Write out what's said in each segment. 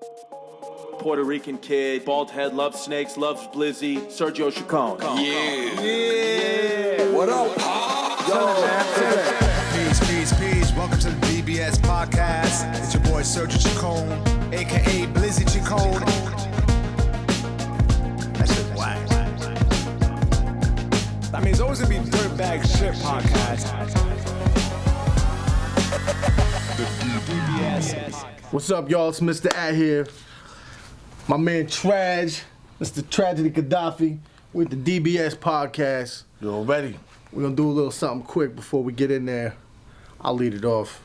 Puerto Rican kid, bald head, loves snakes, loves Blizzy, Sergio Chacon. Yeah. What up, Pop? Peace. Welcome to the DBS podcast. It's your boy Sergio Chacon, aka Blizzy Chacon. That shit's whack. I mean, it's always gonna be Dirtbag shit podcast. The DBS. What's up, y'all? It's Mr. At here. My man Traj, Mr. Tragedy Khadafi, with the DBS podcast. You ready? We're gonna do a little something quick before we get in there. I'll lead it off.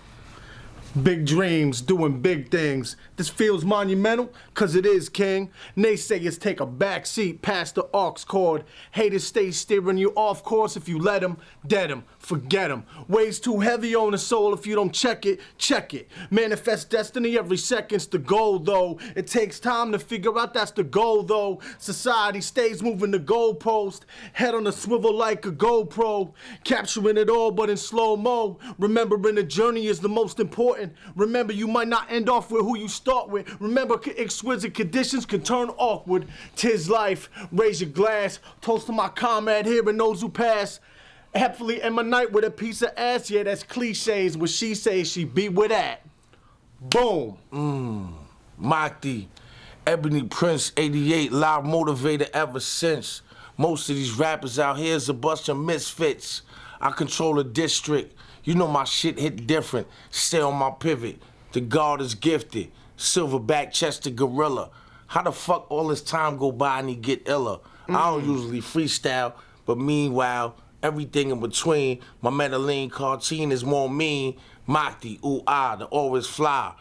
Big dreams, doing big things. This feels monumental, cause it is, king. Naysayers take a back seat past the aux cord. Haters stay steering you off course if you let them. Dead them, forget them. Weighs too heavy on the soul if you don't check it, check it. Manifest destiny every second's the goal, though. It takes time to figure out that's the goal, though. Society stays moving the goalpost. Head on a swivel like a GoPro. Capturing it all, but in slow-mo. Remembering the journey is the most important. Remember, you might not end off with who you start with. Remember, exquisite conditions can turn awkward. 'Tis life. Raise your glass. Toast to my comrade here and those who pass. Happily end my night with a piece of ass. Yeah, that's cliches. What she says, she be with that. Boom. Makti, Ebony Prince, 88, live motivator ever since. Most of these rappers out here is a bunch of misfits. I control a district. You know my shit hit different. Stay on my pivot. The guard is gifted. Silverback chested gorilla. How the fuck all this time go by and he get iller? I don't usually freestyle, but meanwhile, everything in between, my Medellin cartoon is more mean. Makti, ooh ah, the always fly.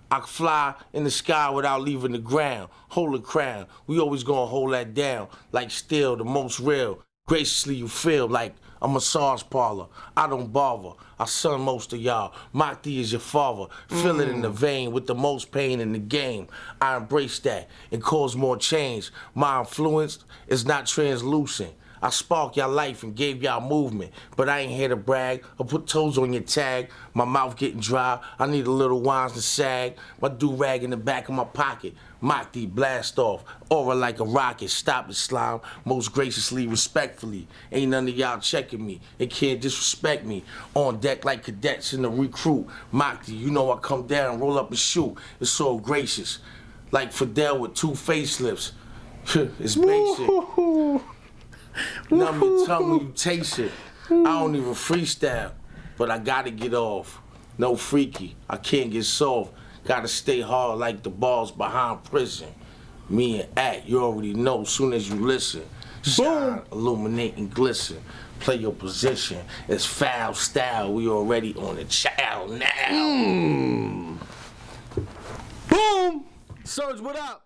I can fly in the sky without leaving the ground. Hold the crown. We always gonna hold that down. Like still the most real. Graciously you feel like a massage parlor. I don't bother. I son most of y'all. Makti is your father. Feel it in the vein with the most pain in the game. I embrace that and cause more change. My influence is not translucent. I spark y'all life and gave y'all movement, but I ain't here to brag or put toes on your tag. My mouth getting dry, I need a little wines to sag. My do-rag in the back of my pocket. Makti, blast off, aura like a rocket. Stop it, slime, most graciously, respectfully. Ain't none of y'all checking me, they can't disrespect me. On deck like cadets in the recruit. Makti, you know I come down, roll up and shoot. It's so gracious, like Fidel with 2 facelifts. It's basic. Numb your tongue when you taste it. I don't even freestyle, but I gotta get off. No freaky, I can't get soft. Gotta stay hard like the balls behind prison. Me and Act, you already know soon as you listen. Shine, illuminate and glisten. Play your position. It's foul style. We already on the chow now. Boom. Serge, what up?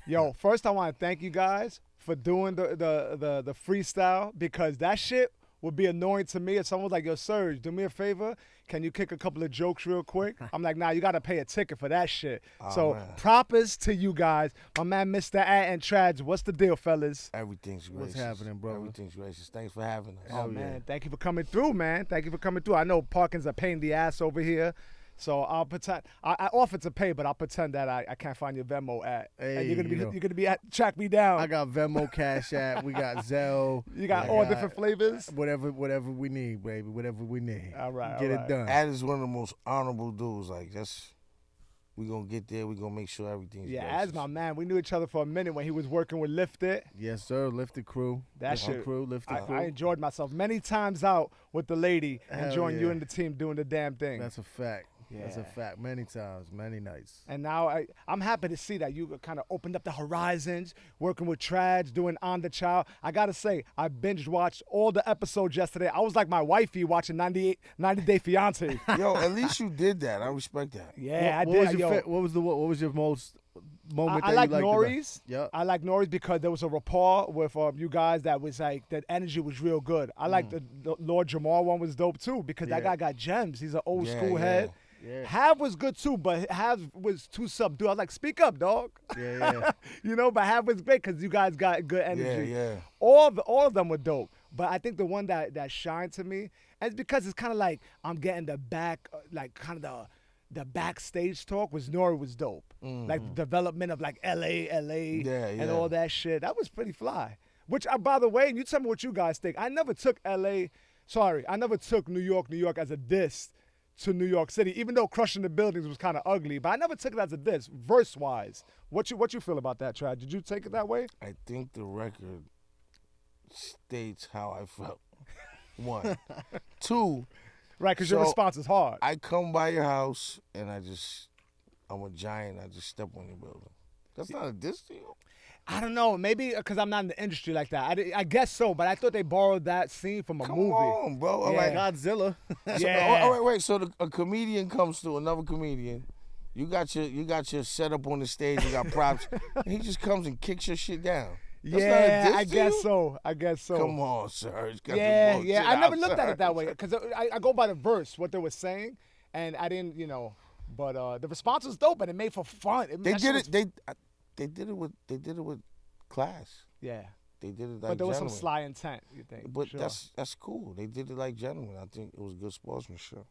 Yo, first I want to thank you guys for doing the freestyle, because that shit would be annoying to me if someone was like, yo, Serge, do me a favor, can you kick a couple of jokes real quick? I'm like, nah, you got to pay a ticket for that shit. So props to you guys. My man, Mr. At and Traj, what's the deal, fellas? Everything's gracious. What's happening, bro? Everything's gracious. Thanks for having us. Oh, man, thank you for coming through, man. Thank you for coming through. I know parking's a pain in the ass over here. So I'll pretend I offered to pay, but I'll pretend that I can't find your Venmo at. Hey, and you're gonna be at track me down. I got Venmo, Cash App. We got Zelle. You got all different flavors. Whatever we need, baby. Whatever we need. All right, Get it done. Ad is one of the most honorable dudes. Like we gonna get there. We gonna make sure everything's gracious. As my man, we knew each other for a minute when he was working with Lifted. Yes, sir. Lifted crew. Lifted crew. I enjoyed myself many times out with the lady, enjoying you yeah. and the team doing the damn thing. That's a fact. Yeah. That's a fact. Many times, many nights. And now I'm happy to see that you kind of opened up the horizons, working with Traj, doing On Da Chow. I gotta say, I binge watched all the episodes yesterday. I was like my wifey watching 90 Day Fiance. Yo, at least you did that. I respect that. Yeah, what I did. What was your most moment I that like you liked? Norris. Yeah. I like Norris because there was a rapport with you guys that was like, that energy was real good. I like the Lord Jamar one was dope too, because that guy got gems. He's an old school head. Yeah. Hav was good too, but Hav was too subdued. I was like, speak up, dog. Yeah. You know, but Hav was great because you guys got good energy. Yeah. All of them were dope. But I think the one that shined to me, and it's because it's kind of like I'm getting the back, like kind of the backstage talk, was Nori was dope. like the development of like LA, and yeah. all that shit. That was pretty fly. Which, by the way, and you tell me what you guys think. I never took New York as a diss to New York City, even though Crushing the Buildings was kind of ugly. But I never took it as a diss, verse-wise. What you feel about that, Trad? Did you take it that way? I think the record states how I felt. One. Two. Right, because your response is hard. I come by your house and I'm a giant. I just step on your building. That's not a diss to you. I don't know. Maybe because I'm not in the industry like that. I guess so, but I thought they borrowed that scene from a movie. Come on, bro. All Yeah. right. Godzilla. Yeah. All right, wait. So a comedian comes to another comedian. You got your setup on the stage. You got props. And he just comes and kicks your shit down. That's not a Yeah, diss I to guess you? so. I guess so. Come on, sir. Got the Yeah, bullshit yeah. I never looked at outside. it that way because I go by the verse, what they were saying, and I didn't, But the response was dope, and it made for fun. They did it. They did it with class. Yeah. They did it like But there was some gentlemen. sly intent, you think? But Sure. that's cool. They did it like gentlemen. I think it was good sportsmanship.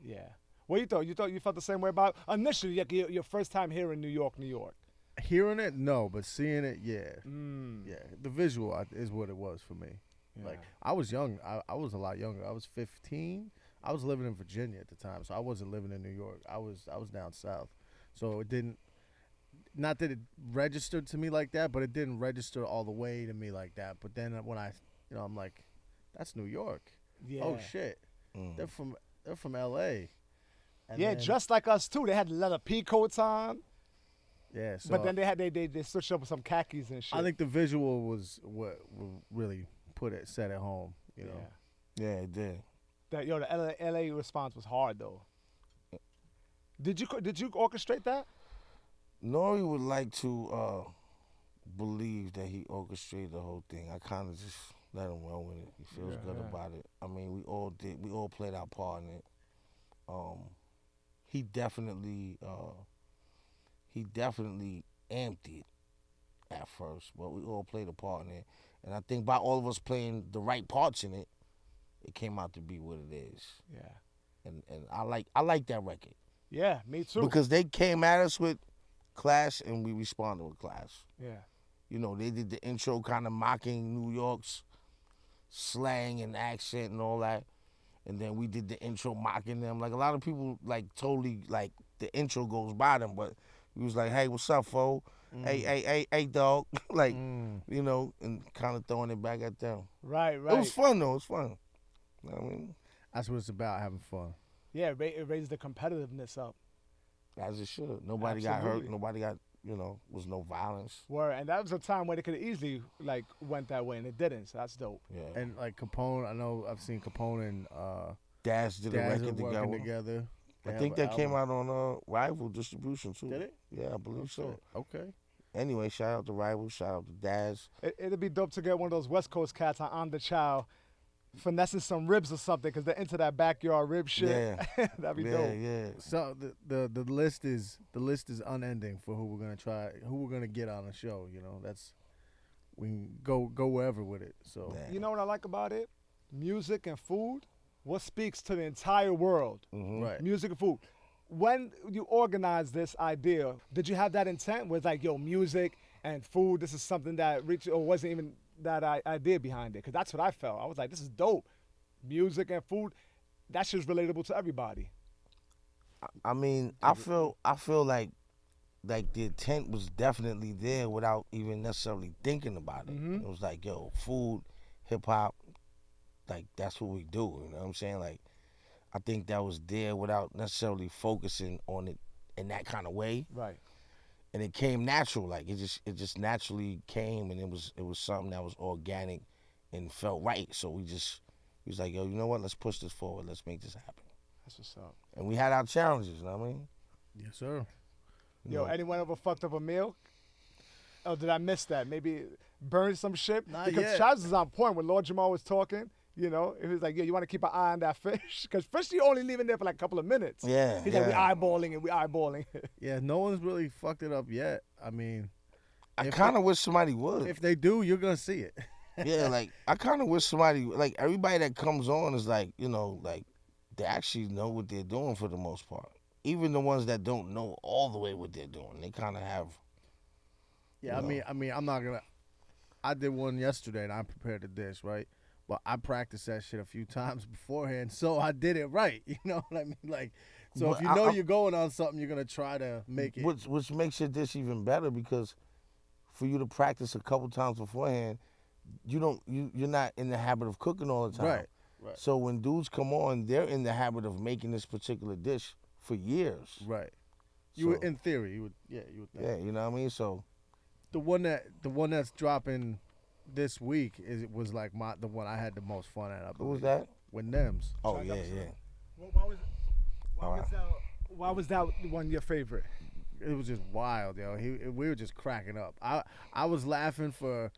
Yeah. What you thought? You felt the same way about initially, like your first time here in New York, New York. Hearing it, no, but seeing it, yeah. Yeah, the visual is what it was for me. Like, I was young. I was a lot younger. I was 15. I was living in Virginia at the time, so I wasn't living in New York. I was down south. So it didn't, not that it registered to me like that, but it didn't register all the way to me like that. But then when I'm like, that's New York. Yeah. Oh, shit. They're from L.A. And Yeah, then- just like us too. They had leather pea coats on, Yeah, so but then they switched up with some khakis and shit. I think the visual was what really set it home, you know. Yeah, it did. That the LA response was hard though. Did you orchestrate that? Nori would like to believe that he orchestrated the whole thing. I kind of just let him run with it. He feels good about it. I mean, we all played our part in it. He definitely amped it at first, but we all played a part in it. And I think by all of us playing the right parts in it, it came out to be what it is. Yeah. And I like that record. Yeah, me too. Because they came at us with class and we responded with class. Yeah. You know, they did the intro kind of mocking New York's slang and accent and all that. And then we did the intro mocking them. Like, a lot of people, like, totally, like, the intro goes by them, but we was like, hey, what's up, fo? Hey, dog. Like, you know, and kind of throwing it back at them. Right. It was fun, though. It was fun. You know what I mean? That's what it's about, having fun. Yeah, it raised the competitiveness up. As it should. Nobody got hurt. Absolutely. Nobody got, was no violence. Word, and that was a time where they could have easily went that way, and it didn't. So that's dope. Yeah. And like Capone, I know I've seen Capone and Daz did a Daz record working together. together. They I have think an that came album. out on Rival distribution, too. Did it? Yeah, I believe so. Okay. Anyway, shout out to Rival, shout out to Daz. It'd be dope to get one of those West Coast cats on Da Chow, finessing some ribs or something, because they're into that backyard rib shit. Yeah. That'd be Yeah, dope. yeah. So the list is unending for who we're gonna get on the show. You know, we can go wherever with it. So Yeah. You know what I like about it? Music and food. What speaks to the entire world? right. Music and food. When you organized this idea, did you have that intent? Was like, yo, music and food, this is something that reached, or wasn't even that idea behind it? Because that's what I felt. I was like, this is dope. Music and food, that shit's relatable to everybody. I mean, I feel like the intent was definitely there without even necessarily thinking about it. It was like, yo, food, hip hop, like that's what we do. You know what I'm saying? Like, I think that was there without necessarily focusing on it in that kind of way. Right. And it came natural. Like, it just naturally came, and it was something that was organic and felt right. So we was like, yo, you know what? Let's push this forward. Let's make this happen. That's what's up. And we had our challenges. You know what I mean? Yes, sir. Yo, anyone ever fucked up a meal? Oh, did I miss that? Maybe burn some shit? Not Because yet. Chaz was on point when Lord Jamal was talking. You know, it was like, yo, you want to keep an eye on that fish? Because fish, you only leave it there for like a couple of minutes. Yeah, He's like, we yeah. eyeballing it. Yeah, no one's really fucked it up yet. I mean, I If kind of wish somebody would. if they do, you're gonna see it. Yeah, like, I kind of wish somebody, like, everybody that comes on is like, you know, like, they actually know what they're doing for the most part. even the ones that don't know all the way what they're doing, they kind of have. Yeah, I mean, I'm not gonna. I did one yesterday and I prepared the dish, right? But I practiced that shit a few times beforehand, so I did it right. You know what I mean? Like, so But if you know you're going on something, you're gonna try to make it. Which makes your dish even better because for you to practice a couple times beforehand, you're not in the habit of cooking all the time. Right. Right. So when dudes come on, they're in the habit of making this particular dish for years. Right. So, In theory, you would think. Yeah, you know what I mean? So The one that's dropping this week was like the one I had the most fun at. who was that? With Nems. Oh yeah. Why was that one your favorite? It was just wild, yo. We were just cracking up. I was laughing for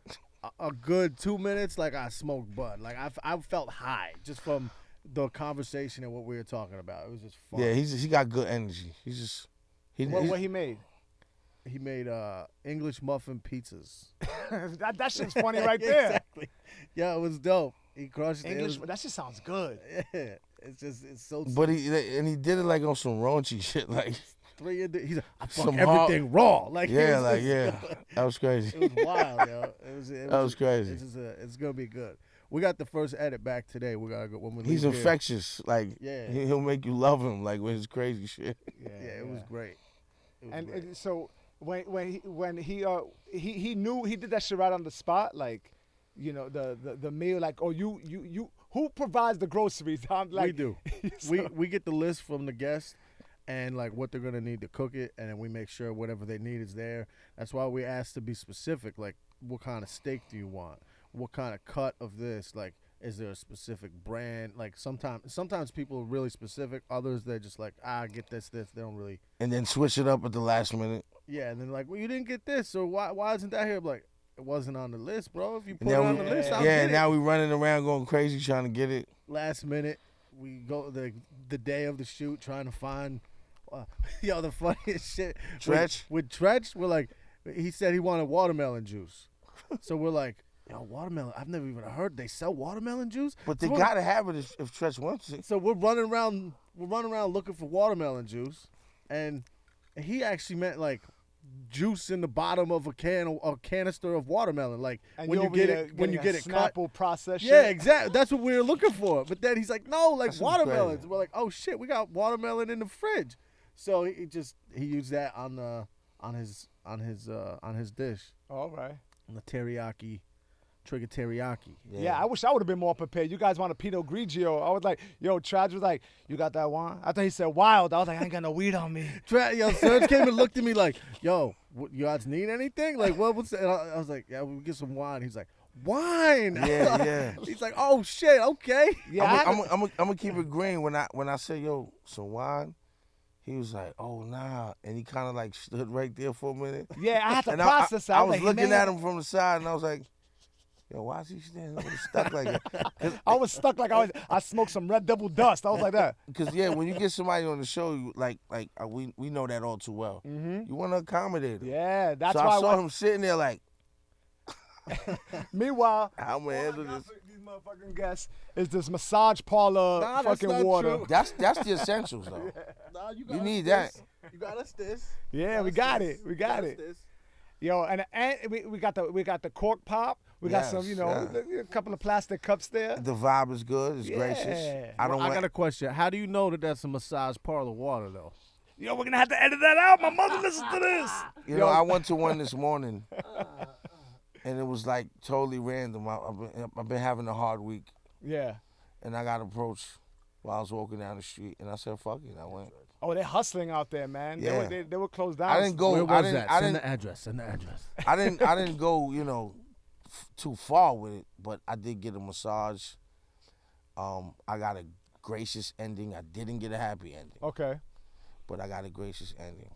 a good 2 minutes, like I smoked bud. Like I felt high just from the conversation and what we were talking about. It was just fun. Yeah, he got good energy. He's just What he made? He made English muffin pizzas. that shit's funny right there. Exactly. Yeah, it was dope. He crushed English, it. that shit sounds good. Yeah, it's so. But he did it like on some raunchy shit, like He's like, I fuck some everything raw. Like yeah, it was, that was crazy. It was wild, yo. That was crazy. It's gonna be good. We got the first edit back today. We gotta go when we He's leave here. infectious, like Yeah. he'll make you love him, like with his crazy shit. Yeah, it was great. It was And great. so when he knew he did that shit right on the spot, like, you know, the meal, like, oh, you who provides the groceries? I'm like, we do. We get the list from the guests and like what they're gonna need to cook it, and then we make sure whatever they need is there. That's why we ask to be specific. Like, what kind of steak do you want? What kind of cut of this? Like, is there a specific brand? Like, sometimes people are really specific. Others they're just like, get this. They don't really. And then switch it up at the last minute. Yeah, and then like, well, you didn't get this, so why isn't that here? I'm like, it wasn't on the list, bro. If you put it on the list, I'll get it. Now we running around going crazy trying to get it. Last minute, we go the day of the shoot trying to find. Yo, the funniest shit. Tretch? With Tretch, we're like, he said he wanted watermelon juice. So we're like, yo, watermelon. I've never even heard they sell watermelon juice. But they So gotta have it if Tretch wants it. So we're running around looking for watermelon juice, and he actually meant like juice in the bottom of a canister of watermelon. Like and when you get it cut. Snapple process. Yeah, shit. exactly. That's what we were looking for. But then he's like, no, like That's watermelons. crazy. We're like, oh shit, we got watermelon in the fridge. So he used that on his dish. All right. On the teriyaki, trigger teriyaki. Yeah, I wish I would have been more prepared. You guys want a Pinot Grigio. I was like, yo, Traj was like, you got that wine? I thought he said wild. I was like, I ain't got no weed on me. Yo, Serge came and looked at me like, yo, you guys need anything? Like, what's that? And I was like, yeah, we'll get some wine. He's like, wine? Yeah. He's like, oh shit, okay. Yeah, I'm gonna keep it green when I say, yo, some wine. He was like, oh, nah. And he kind of like stood right there for a minute. yeah, I had to And process that. I was like, looking man. at him from the side, and I was like, yo, why is he standing there stuck like that? I was stuck like I smoked some Red Devil dust. I was like that. Because, yeah, when you get somebody on the show, we know that all too well. Mm-hmm. You want to accommodate him. Yeah, that's so why I saw him sitting there like, Meanwhile, how am I handle this? these motherfucking guests is this massage parlor Nah, that's fucking not water. true. That's the essentials, though. Nah, You need that. You got us this. Yeah, we got it. We got it. Yo, and we got the cork pop. We got some, a couple of plastic cups there. The vibe is good. It's Yeah. gracious. I got a question. How do you know that that's a massage parlor water though? Yo, we're gonna have to edit that out. My mother listens to this. You know, I went to one this morning, and it was like totally random. I've been having a hard week, Yeah. and I got approached while I was walking down the street, and I said, "Fuck it," I went. Oh, they're hustling out there, man. Yeah. They were closed down. I didn't go. Where I was didn't. that? I Send didn't. the address. Send the address. I didn't go. Too far with it, but I did get a massage. I got a gracious ending. I didn't get a happy ending, Okay. but I got a gracious ending,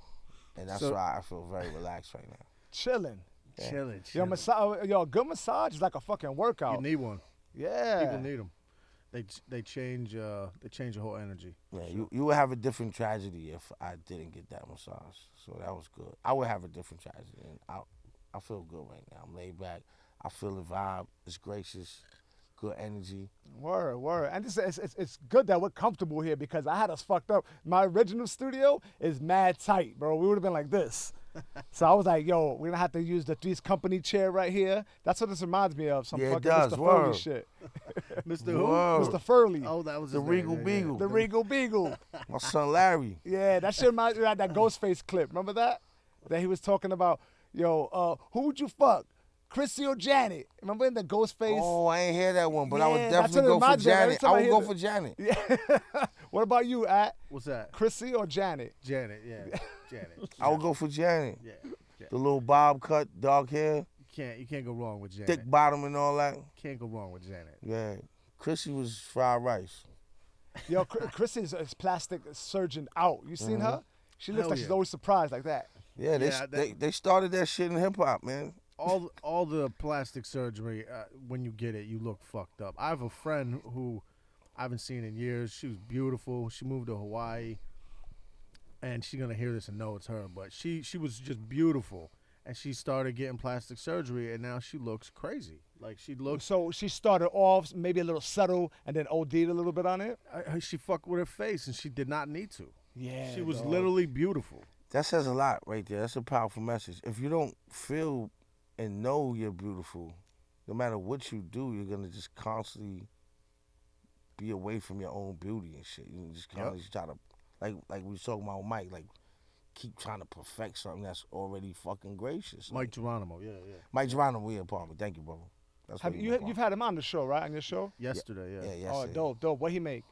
and that's So- why I feel very relaxed right now. Chilling. Chilling. Yo, a good massage is like a fucking workout. You need one. Yeah. People need them. They change your whole energy. Yeah, you would have a different tragedy if I didn't get that massage. So that was good. I would have a different tragedy, and I feel good right now. I'm laid back. I feel the vibe. It's gracious. good energy. Word. And it's good that we're comfortable here because I had us fucked up. My original studio is mad tight, bro. We would have been like this. So I was like, yo, we're gonna have to use the Three's Company chair right here. That's what this reminds me of. Some Yeah, it fucking does. Mr. Word. Furley shit. Mr. Who? Word. Mr. Furley. Oh, that was The his Regal name. Beagle. The Regal Beagle. My son Larry. Yeah, that shit reminds me of that Ghostface clip. Remember that? That he was talking about, yo, who would you fuck? Chrissy or Janet? Remember in the Ghostface? Oh, I ain't hear that one, but I would Yeah, that's definitely what it go for reminds me of every Janet. time I I would hear go the- for Janet. Yeah. What about you, At? What's that? Chrissy or Janet? Janet, yeah. Janet. I would go for Janet. Yeah. The little bob cut, dark hair, You can't go wrong with Janet. thick bottom and all that. Can't go wrong with Janet. Yeah. Chrissy was fried rice. Yo, Chrissy is plastic surgeon out. You seen her? She looks Hell like she's yeah. always surprised like that. Yeah, they started that shit in hip hop, man. All the plastic surgery, when you get it, you look fucked up. I have a friend who I haven't seen in years. She was beautiful. She moved to Hawaii, and she's gonna hear this and know it's her. But she was just beautiful, and she started getting plastic surgery, and now she looks crazy. Like she looks. So she started off maybe a little subtle and then OD'd a little bit on it. She fucked with her face, and she did not need to. Yeah, She was dog. literally beautiful. That says a lot right there. That's a powerful message. If you don't feel and know you're beautiful, no matter what you do, you're gonna just constantly be away from your own beauty and shit. You just constantly try to, like we was talking about Mike, like keep trying to perfect something that's already fucking gracious. Mike Geronimo, yeah. Mike Geronimo, yeah, pardon me. Thank you, brother. That's Have what you've had him on the show, right? On your show? Yesterday, yeah. yeah, Oh, yes, dope. What he make?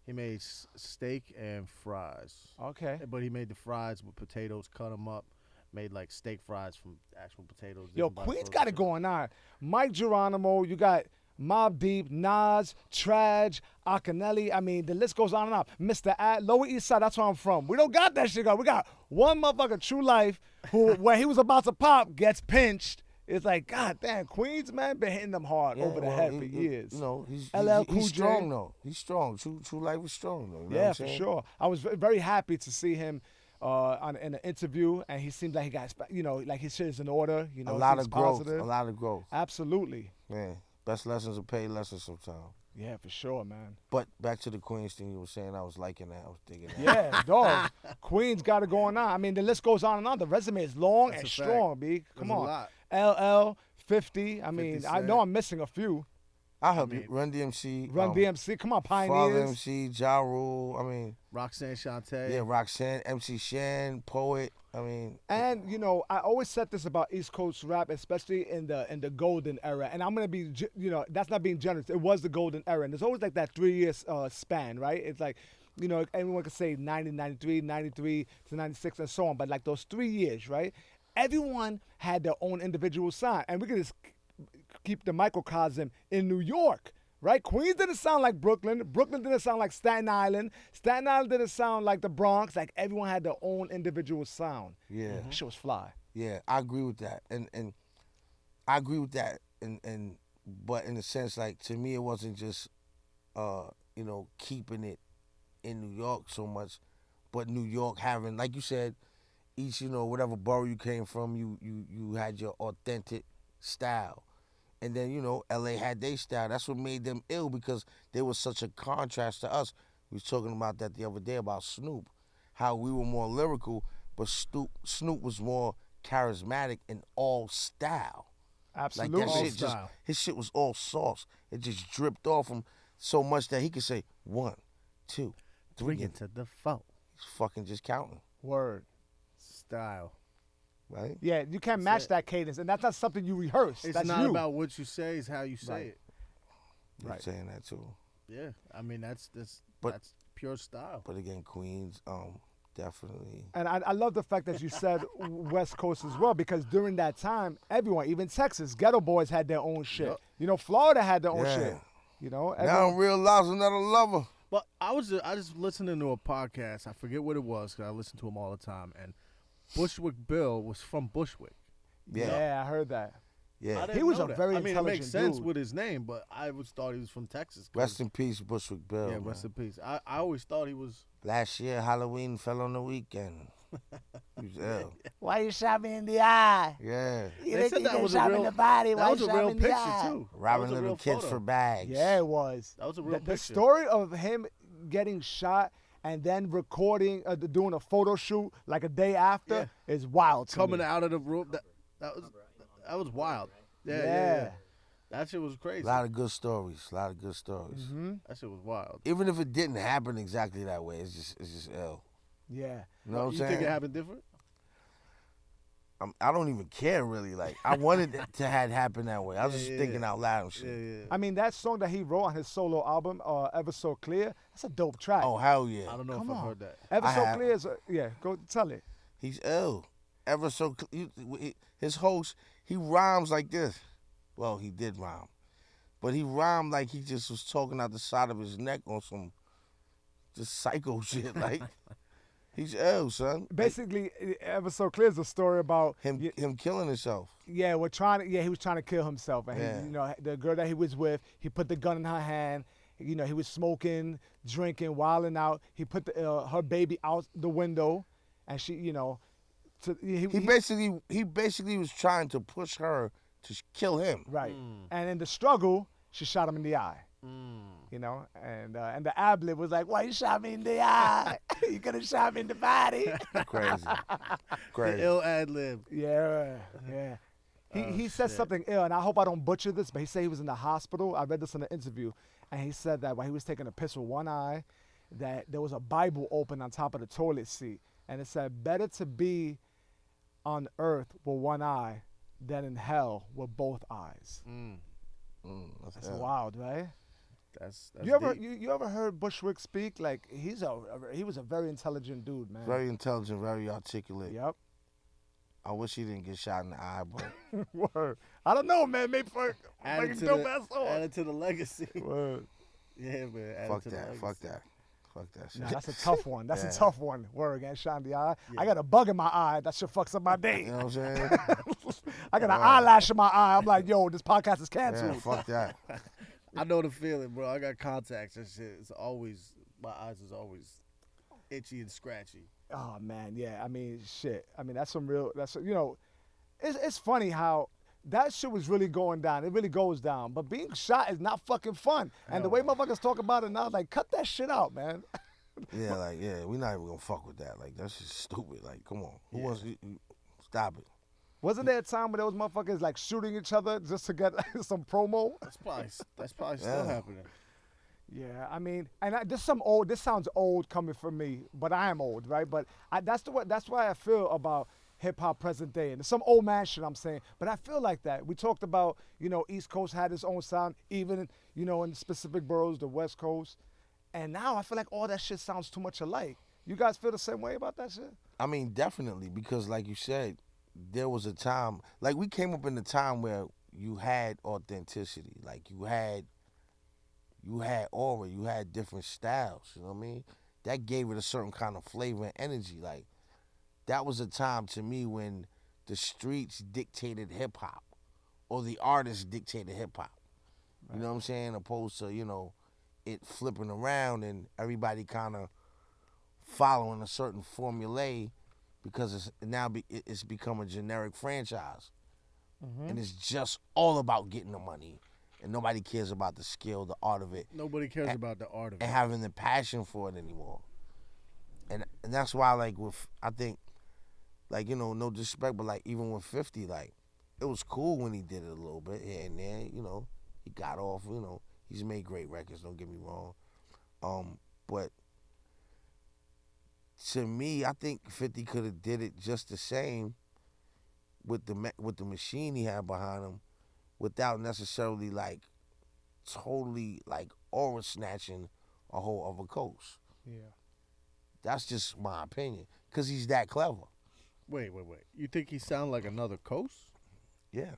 He made steak and fries. Okay. But he made the fries with potatoes, cut them up, made like steak fries from actual potatoes. Yo, didn't buy Queen's frozen got it shit. going on. Mike Geronimo, you got Mobb Deep, Nas, Trag, Akinelli. I mean, the list goes on and on. Mr. Ad, Lower East Side, that's where I'm from. We don't got that shit, guys. We got one motherfucker, True Life, who, when he was about to pop, gets pinched. It's like, God damn, Queens, man, been hitting them hard Yeah, over the well, head for he- years. You know, LL Cool he's J. strong though. He's strong. True Life is strong though. You know what Yeah, I'm for saying? sure. I was very happy to see him in an interview, and he seemed like he got, like his shit is in order. You know, A lot seems of growth. positive. A lot of growth. Absolutely. Man, best lessons are paid lessons sometimes. Yeah, for sure, man. But back to the Queens thing you were saying, I was liking that. I was digging that. Yeah, dog. Queens got it going on. I mean, the list goes on and on. The resume is long That's and a fact. strong, B. Come There's a on. lot. LL, 50. I mean, 50 I know Cent. I'm missing a few. I'll help mean, you. Run DMC. Run DMC. Come on, Father Pioneers. MC, Ja Rule. I mean, Roxanne Shante. yeah, Roxanne, MC Shan, Poet. I mean, And I always said this about East Coast rap, especially in the golden era. And I'm gonna be, that's not being generous. It was the golden era, and there's always like that 3 year span, right? It's like, everyone could say 90, 93, 93 to 96, and so on. But like those 3 years, right? Everyone had their own individual sound, and we could just keep the microcosm in New York. Right? Queens didn't sound like Brooklyn. Brooklyn didn't sound like Staten Island. Staten Island didn't sound like the Bronx. Like everyone had their own individual sound. yeah, That shit was fly. yeah, I agree with that, and I agree with that, and but in a sense, like to me, it wasn't just keeping it in New York so much, but New York having, like you said, each whatever borough you came from, you had your authentic style. And then, LA had their style. That's what made them ill because they were such a contrast to us. We was talking about that the other day about Snoop, how we were more lyrical, but Snoop was more charismatic and all style. Absolutely. Like that All shit just, style. his shit was all sauce. It just dripped off him so much that he could say 1, 2, 3, Bring it to the phone. he's fucking just counting, Word. Style. right? Yeah, you can't match that cadence, and that's not something you rehearse. It's that's not you. about what you say, it's how you say Right. it. You're Right. saying that too. Yeah. I mean, that's But- pure style. But again, Queens, definitely. And I love the fact that you said West Coast as well, because during that time, everyone, even Texas, Ghetto Boys had their own shit. Florida had their own Yeah. shit. Now everyone- I'm realize another lover. But I just listening to a podcast. I forget what it was because I listen to them all the time. And Bushwick Bill was from Bushwick. yeah, I heard that. Yeah. I didn't He was know a that. very I mean, it makes intelligent sense dude. with his name, but I always thought he was from Texas. 'cause- Rest in peace, Bushwick Bill. Yeah, man. rest in peace. I always thought he was. Last year, Halloween fell on the weekend. He was ill. Why you shot me in the eye? Yeah. You They didn't said you that didn't was a shot me in real. the body. Why That was you a shot me real in the picture eye? too. That Robbing was a little real kids photo. for bags. Yeah, it was. That was a real The picture. story of him getting shot and then recording, doing a photo shoot like a day after is wild to Coming me. out of the room. That was wild. Yeah, yeah, Yeah. yeah. That shit was crazy. A lot of good stories. A lot of good stories. That shit was wild. Even if it didn't happen exactly that way, it's just ill. Yeah. You know what I'm You saying? think it happened different? I don't even care really. Like I wanted it to had happened that way. I was just thinking out loud and shit. Yeah, yeah. I mean, that song that he wrote on his solo album, Ever So Clear, that's a dope track. Oh hell yeah. I don't know Come if I've on. heard that. Ever I So have. Clear is, go tell it. He's ill. Ever so his host, he rhymes like this. Well, he did rhyme, but he rhymed like he just was talking out the side of his neck on some just psycho shit. Like he's ill, son. Like, Basically, Ever So Clear is a story about him killing himself. he was trying to kill himself, and Yeah. he, the girl that he was with, he put the gun in her hand. He was smoking, drinking, wilding out. He put her baby out the window, and she, He basically was trying to push her to kill him. right. And in the struggle, she shot him in the eye. And the ad-lib was like, "Why you shot me in the eye? You could have shot me in the body." Crazy. Crazy. Ill ad lib. Yeah. He said something ill, and I hope I don't butcher this, but he said he was in the hospital. I read this in an interview, and he said that while he was taking a piss with one eye, that there was a Bible open on top of the toilet seat, and it said, "Better to be on earth with one eye than in hell with both eyes." That's ill. wild, right? That's You ever deep. you ever heard Bushwick speak? Like he was a very intelligent dude, man. Very intelligent, very articulate. Yep. I wish he didn't get shot in the eye, but Word. I don't know, man. Maybe for Added to, added to the legacy. Word. Yeah, man. Added fuck to the that. legacy. Fuck that. Fuck that shit. Nah, that's a tough one. That's Yeah. a tough one. Word, getting shot in the eye. I got a bug in my eye. That shit fucks up my day. You know what I'm saying? I got an eyelash in my eye. I'm like, yo, this podcast is Yeah, canceled. fuck that. I know the feeling, bro. I got contacts and shit. It's always, my eyes is always itchy and scratchy. Oh man, yeah. I mean, shit. I mean, that's it's funny how that shit was really going down. It really goes down. But being shot is not fucking fun. And the way motherfuckers talk about it now, like, cut that shit out, man. Yeah, like, we're not even gonna fuck with that. Like, that's just stupid. Like, come on. Who wants to stop it? Wasn't there a time where those motherfuckers like shooting each other just to get some promo? That's probably still happening. Yeah, I mean, and this sounds old coming from me, but I am old, right? But that's why I feel about hip hop present day, and it's some old man shit I'm saying, but I feel like that. We talked about, East Coast had its own sound, even in the specific boroughs, the West Coast, and now I feel like all that shit sounds too much alike. You guys feel the same way about that shit? I mean, definitely, because like you said, there was a time, like we came up in a time where you had authenticity, like you had aura, you had different styles, you know what I mean? That gave it a certain kind of flavor and energy. Like, that was a time to me when the streets dictated hip hop, or the artists dictated hip hop. Right. You know what I'm saying? Opposed to, it flipping around and everybody kind of following a certain formulae, because it's become a generic franchise. And it's just all about getting the money. And nobody cares about the skill, the art of it. Nobody cares about the art of it. And having the passion for it anymore. And that's why, like, I think, like, no disrespect, but, like, even with 50, like, it was cool when he did it a little bit here and there, He got off, He's made great records, don't get me wrong. But to me, I think 50 could have did it just the same with the machine he had behind him, without necessarily like totally like aura snatching a whole other coast. Yeah. That's just my opinion, because he's that clever. Wait. You think he sound like another coast? Yeah.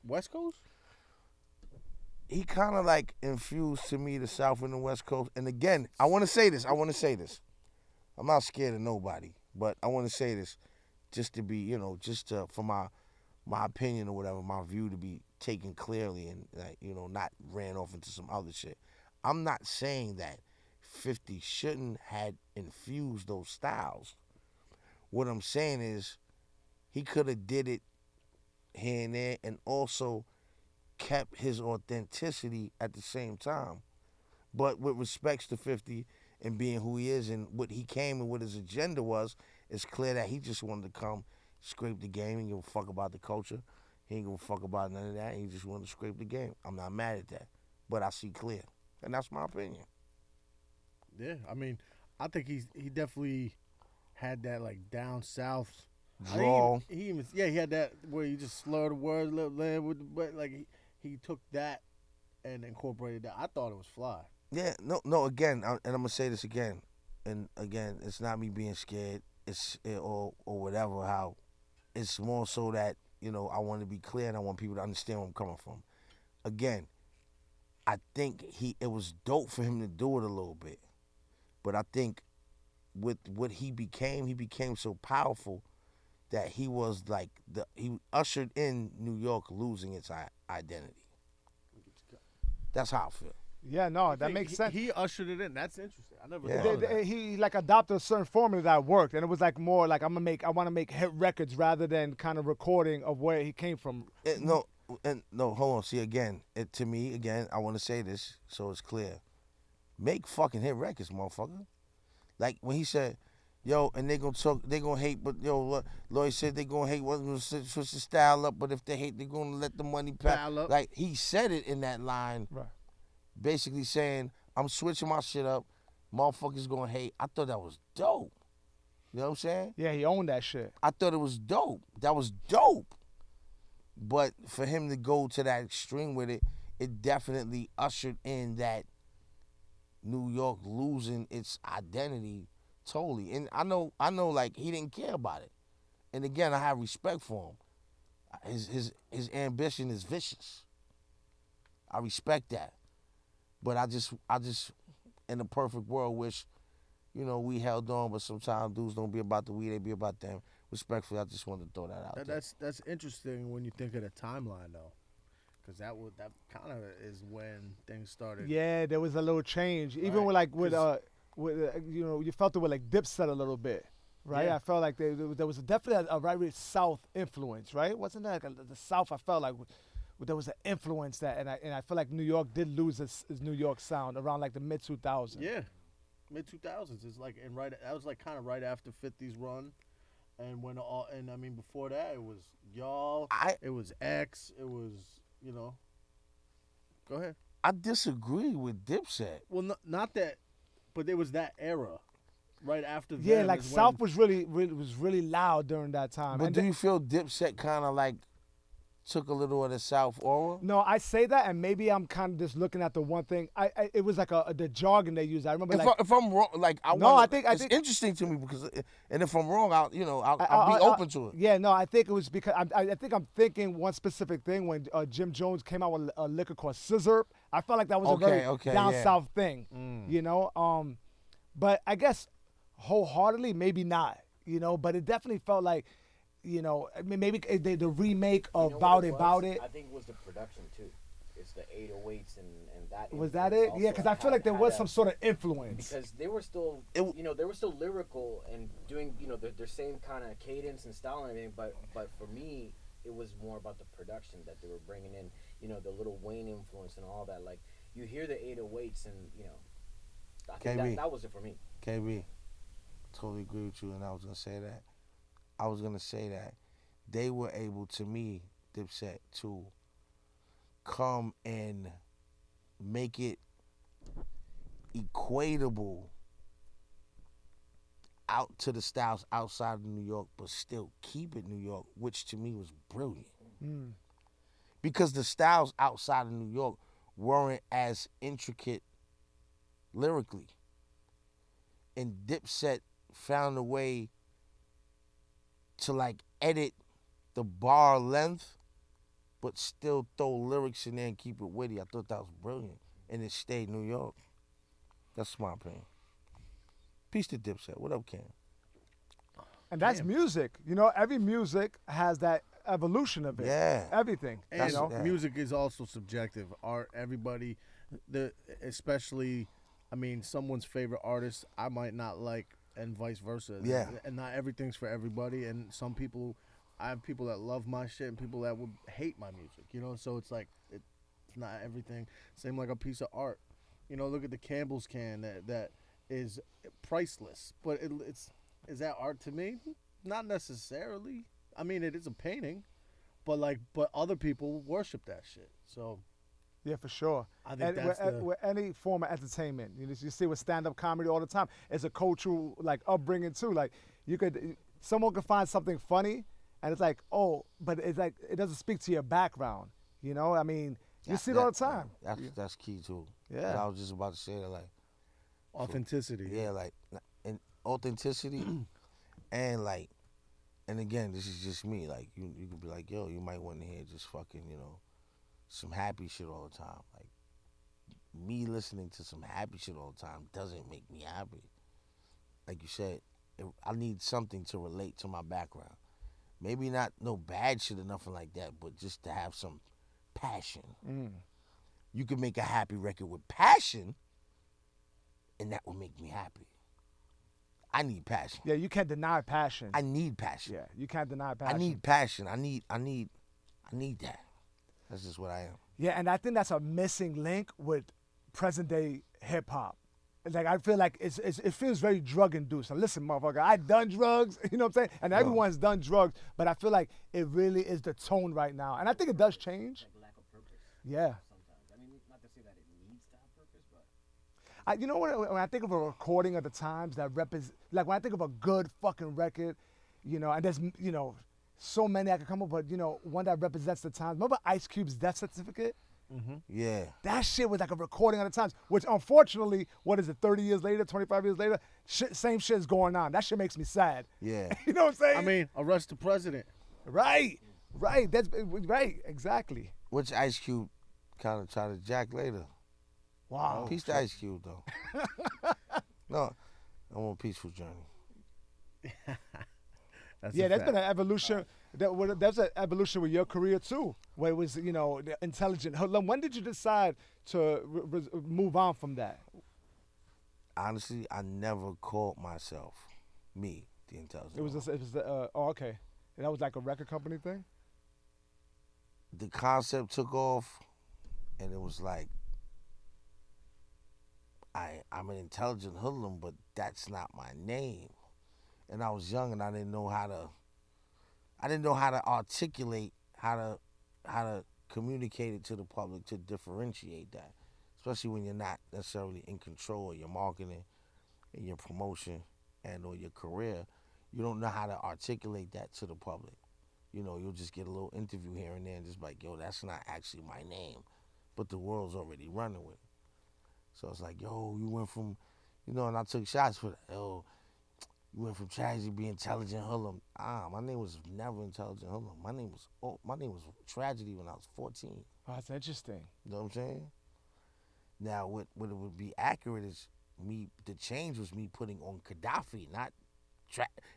West Coast? He kind of like infused to me the South and the West Coast. And again, I want to say this. I'm not scared of nobody, but I want to say this just to be, for my opinion or whatever, my view to be taken clearly and, like, not ran off into some other shit. I'm not saying that 50 shouldn't had infused those styles What I'm saying is, he could have did it here and there, and also kept his authenticity at the same time. But with respects to 50 and being who he is and what he came and what his agenda was, it's clear that he just wanted to come scrape the game. He didn't give a fuck about the culture. He ain't give a fuck about none of that. He just wanted to scrape the game. I'm not mad at that. But I see clear. And that's my opinion. Yeah, I mean, I think he definitely had that like down south Draw. He had that where you just slur the words, but like he took that and incorporated that. I thought it was fly. Yeah, no. Again, and I'm gonna say this again, and again, it's not me being scared. Or whatever. How it's more so that I want to be clear and I want people to understand where I'm coming from. Again, I think it was dope for him to do it a little bit, but I think with what he became so powerful that he was like he ushered in New York losing its identity. That's how I feel. Yeah, no, that makes sense. He ushered it in. That's interesting. I never Yeah. thought of that. He like adopted a certain formula that worked, and it was like more like I want to make hit records rather than kind of recording of where he came from. No, hold on. See, again, to me, again, I want to say this so it's clear. Make fucking hit records, motherfucker. Like when he said, yo, and they gonna hate, but yo, Lloyd said they gonna hate, gonna switch the style up, but if they hate, they gonna let the money Pile up. Like he said it in that line, Right. basically saying, I'm switching my shit up, motherfuckers gonna hate. I thought that was dope. You know what I'm saying? Yeah, he owned that shit. I thought it was dope. That was dope. But for him to go to that extreme with it, it definitely ushered in that New York losing its identity totally. And I know like he didn't care about it. And again, I have respect for him. His ambition is vicious. I respect that. But I just in a perfect world wish, we held on, but sometimes dudes don't be about the we, they be about them. Respectfully, I just wanted to throw that out there. That's interesting when you think of the timeline though, because that kind of is when things started. Yeah, there was a little change. Even Right. you felt it with like Dipset a little bit, right? Yeah. I felt like there was definitely a very South influence, right? Wasn't that like the South? I felt like there was an influence that, and I feel like New York did lose its New York sound around like the mid 2000s. Yeah, mid 2000s is like, and that was like kind of right after 50's run, and I mean before that it was y'all, it was X, it was Go ahead. I disagree with Dipset. Well, not that, but there was that era, right after. Yeah, them like is South when, was really loud during that time. But And do you feel Dipset kind of like took a little of the South aura? No, I say that, and maybe I'm kind of just looking at the one thing. It was like the jargon they used. I remember If I'm wrong, like I think it's interesting to me because, and if I'm wrong, I'll be open to it. Yeah, no, I think it was because I think I'm thinking one specific thing when Jim Jones came out with a liquor called Scissor. I felt like that was a very down south thing, But I guess wholeheartedly, maybe not, But it definitely felt like. I mean, maybe the remake of Bout It. I think it was the production too. It's the 808s and that. Was that it? Yeah, because I feel like there was some sort of influence. Because they were still, they were still lyrical and doing, their same kind of cadence and style and everything. But for me, it was more about the production that they were bringing in. The Lil Wayne influence and all that. Like you hear the 808s and I think that was it for me. KB, totally agree with you, and I was gonna say that. I was going to say that they were able, to me, Dipset, to come and make it equatable out to the styles outside of New York, but still keep it New York, which to me was brilliant. Because the styles outside of New York weren't as intricate lyrically. And Dipset found a way to like edit the bar length, but still throw lyrics in there and keep it witty. I thought that was brilliant, and it stayed New York. That's my opinion. Peace to Dipset. What up, Cam? And that's music. Every music has that evolution of it. Yeah. Everything. And Yeah. music is also subjective. Everybody, especially, I mean, someone's favorite artist I might not like and vice versa. Yeah. And not everything's for everybody. And some people, I have people that love my shit and people that would hate my music. You know, so it's like it's not everything. Same like a piece of art. You know, look at the Campbell's can that is priceless, but is that art to me? Not necessarily. I mean, it is a painting, but other people worship that shit. So. Yeah, for sure. I think that's with any form of entertainment. You see with stand-up comedy all the time. It's a cultural like upbringing too. Like someone could find something funny, and it's like, oh, but it's like it doesn't speak to your background. You know, I mean, you see it all the time. That's key too. Yeah. I was just about to say that, like authenticity. Yeah, like and authenticity, and like, and again, this is just me. Like you could be like, yo, you might want to hear just fucking, some happy shit all the time. Like, me listening to some happy shit all the time doesn't make me happy. Like you said, I need something to relate to my background. Maybe not no bad shit or nothing like that, but just to have some passion. You can make a happy record with passion, and that will make me happy. I need passion. Yeah, you can't deny passion. I need passion. Yeah, you can't deny passion. I need passion. I need that. That's just what I am. Yeah, and I think that's a missing link with present day hip hop. Like I feel like it feels very drug induced. And listen, motherfucker, I done drugs, you know what I'm saying? And everyone's done drugs, but I feel like it really is the tone right now. And I think it does change. Like lack of purpose. Yeah. Sometimes. I mean, not to say that it needs to have purpose, but You know what? When I think of a recording of the times that represent, like when I think of a good fucking record, and there's, so many I could come up with, one that represents the times. Remember Ice Cube's Death Certificate? Yeah. That shit was like a recording of the times, which unfortunately, 30 years later, 25 years later, same shit is going on. That shit makes me sad. Yeah. You know what I'm saying? I mean, arrest the president. Right. That's right. Exactly. Which Ice Cube kind of tried to jack later. Wow. Peace to Ice Cube, though. No, I'm on a peaceful journey. That's been an evolution. That's an evolution with your career too, where it was, the intelligent. When did you decide to move on from that? Honestly, I never called myself me, the intelligent. It was okay. And that was like a record company thing? The concept took off, and it was like, I'm an intelligent hoodlum, but that's not my name. And I was young, and I didn't know how to articulate how to communicate it to the public to differentiate that, especially when you're not necessarily in control of your marketing and your promotion and or your career. You don't know how to articulate that to the public. You'll just get a little interview here and there and just be like, yo, that's not actually my name, but the world's already running with it. So it's like, yo, you went from, and I took shots for that. Yo, you went from tragedy to be intelligent hoodlum. My name was never intelligent hoodlum. My name was tragedy when I was 14. Oh, that's interesting. You know what I'm saying? Now, what it would be accurate is me. The change was me putting on Gaddafi, not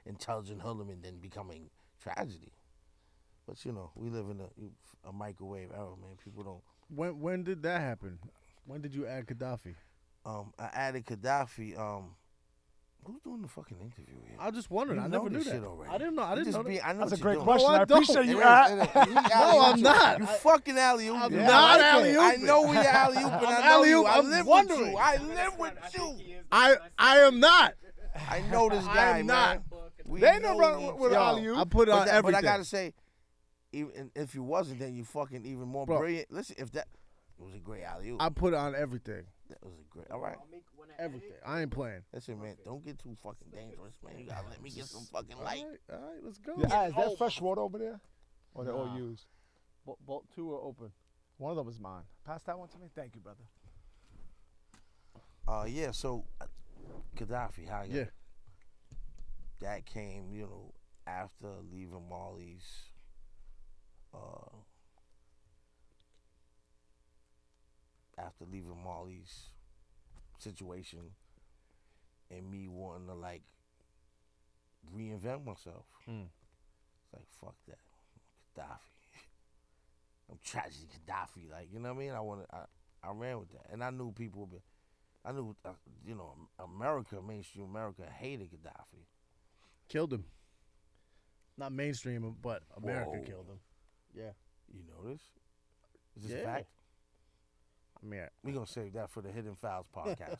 intelligent hoodlum, and then becoming tragedy. But we live in a microwave era, man. People don't. When did that happen? When did you add Gaddafi? I added Gaddafi. Who's doing the fucking interview here? I just wondered. I never knew that. Shit already. I didn't know. I didn't know. I know That's a what great you're doing. question. No, I I appreciate you. No, I'm not. You fucking alley-oop. I'm Yeah, not I like it. alley-ooping. I know where you're alley-ooping. I know you. I I'm live wondering. with you. I live with you. I am not. I know this guy, am man. not. They ain't no wrong with Yo, alley-oop. I put on everything. But I gotta say, even if you wasn't, then you fucking even more Bro. brilliant. Listen, it was a great alley-oop. I put on everything. That was a great. All right. Everything. I ain't playing. Listen, man. Don't get too fucking dangerous, man. You gotta let me get some fucking light. All right, let's go. Yeah, is there fresh water over there? Or they're all Nah. used? Both two are open. One of them is mine. Pass that one to me. Thank you, brother. Yeah. So, Gaddafi, how you? Yeah. That came, after leaving Marley's. After leaving Marley's situation, and me wanting to like reinvent myself. It's like, fuck that, Gaddafi. I'm tragedy Gaddafi, like, you know what I mean? I ran with that, and I knew people would be, I knew, America, mainstream America hated Gaddafi. Killed him. Not mainstream, but America Whoa. killed him. Yeah. You know this? Is this Yeah. fact? I mean, We're going to save that for the Hidden Files podcast.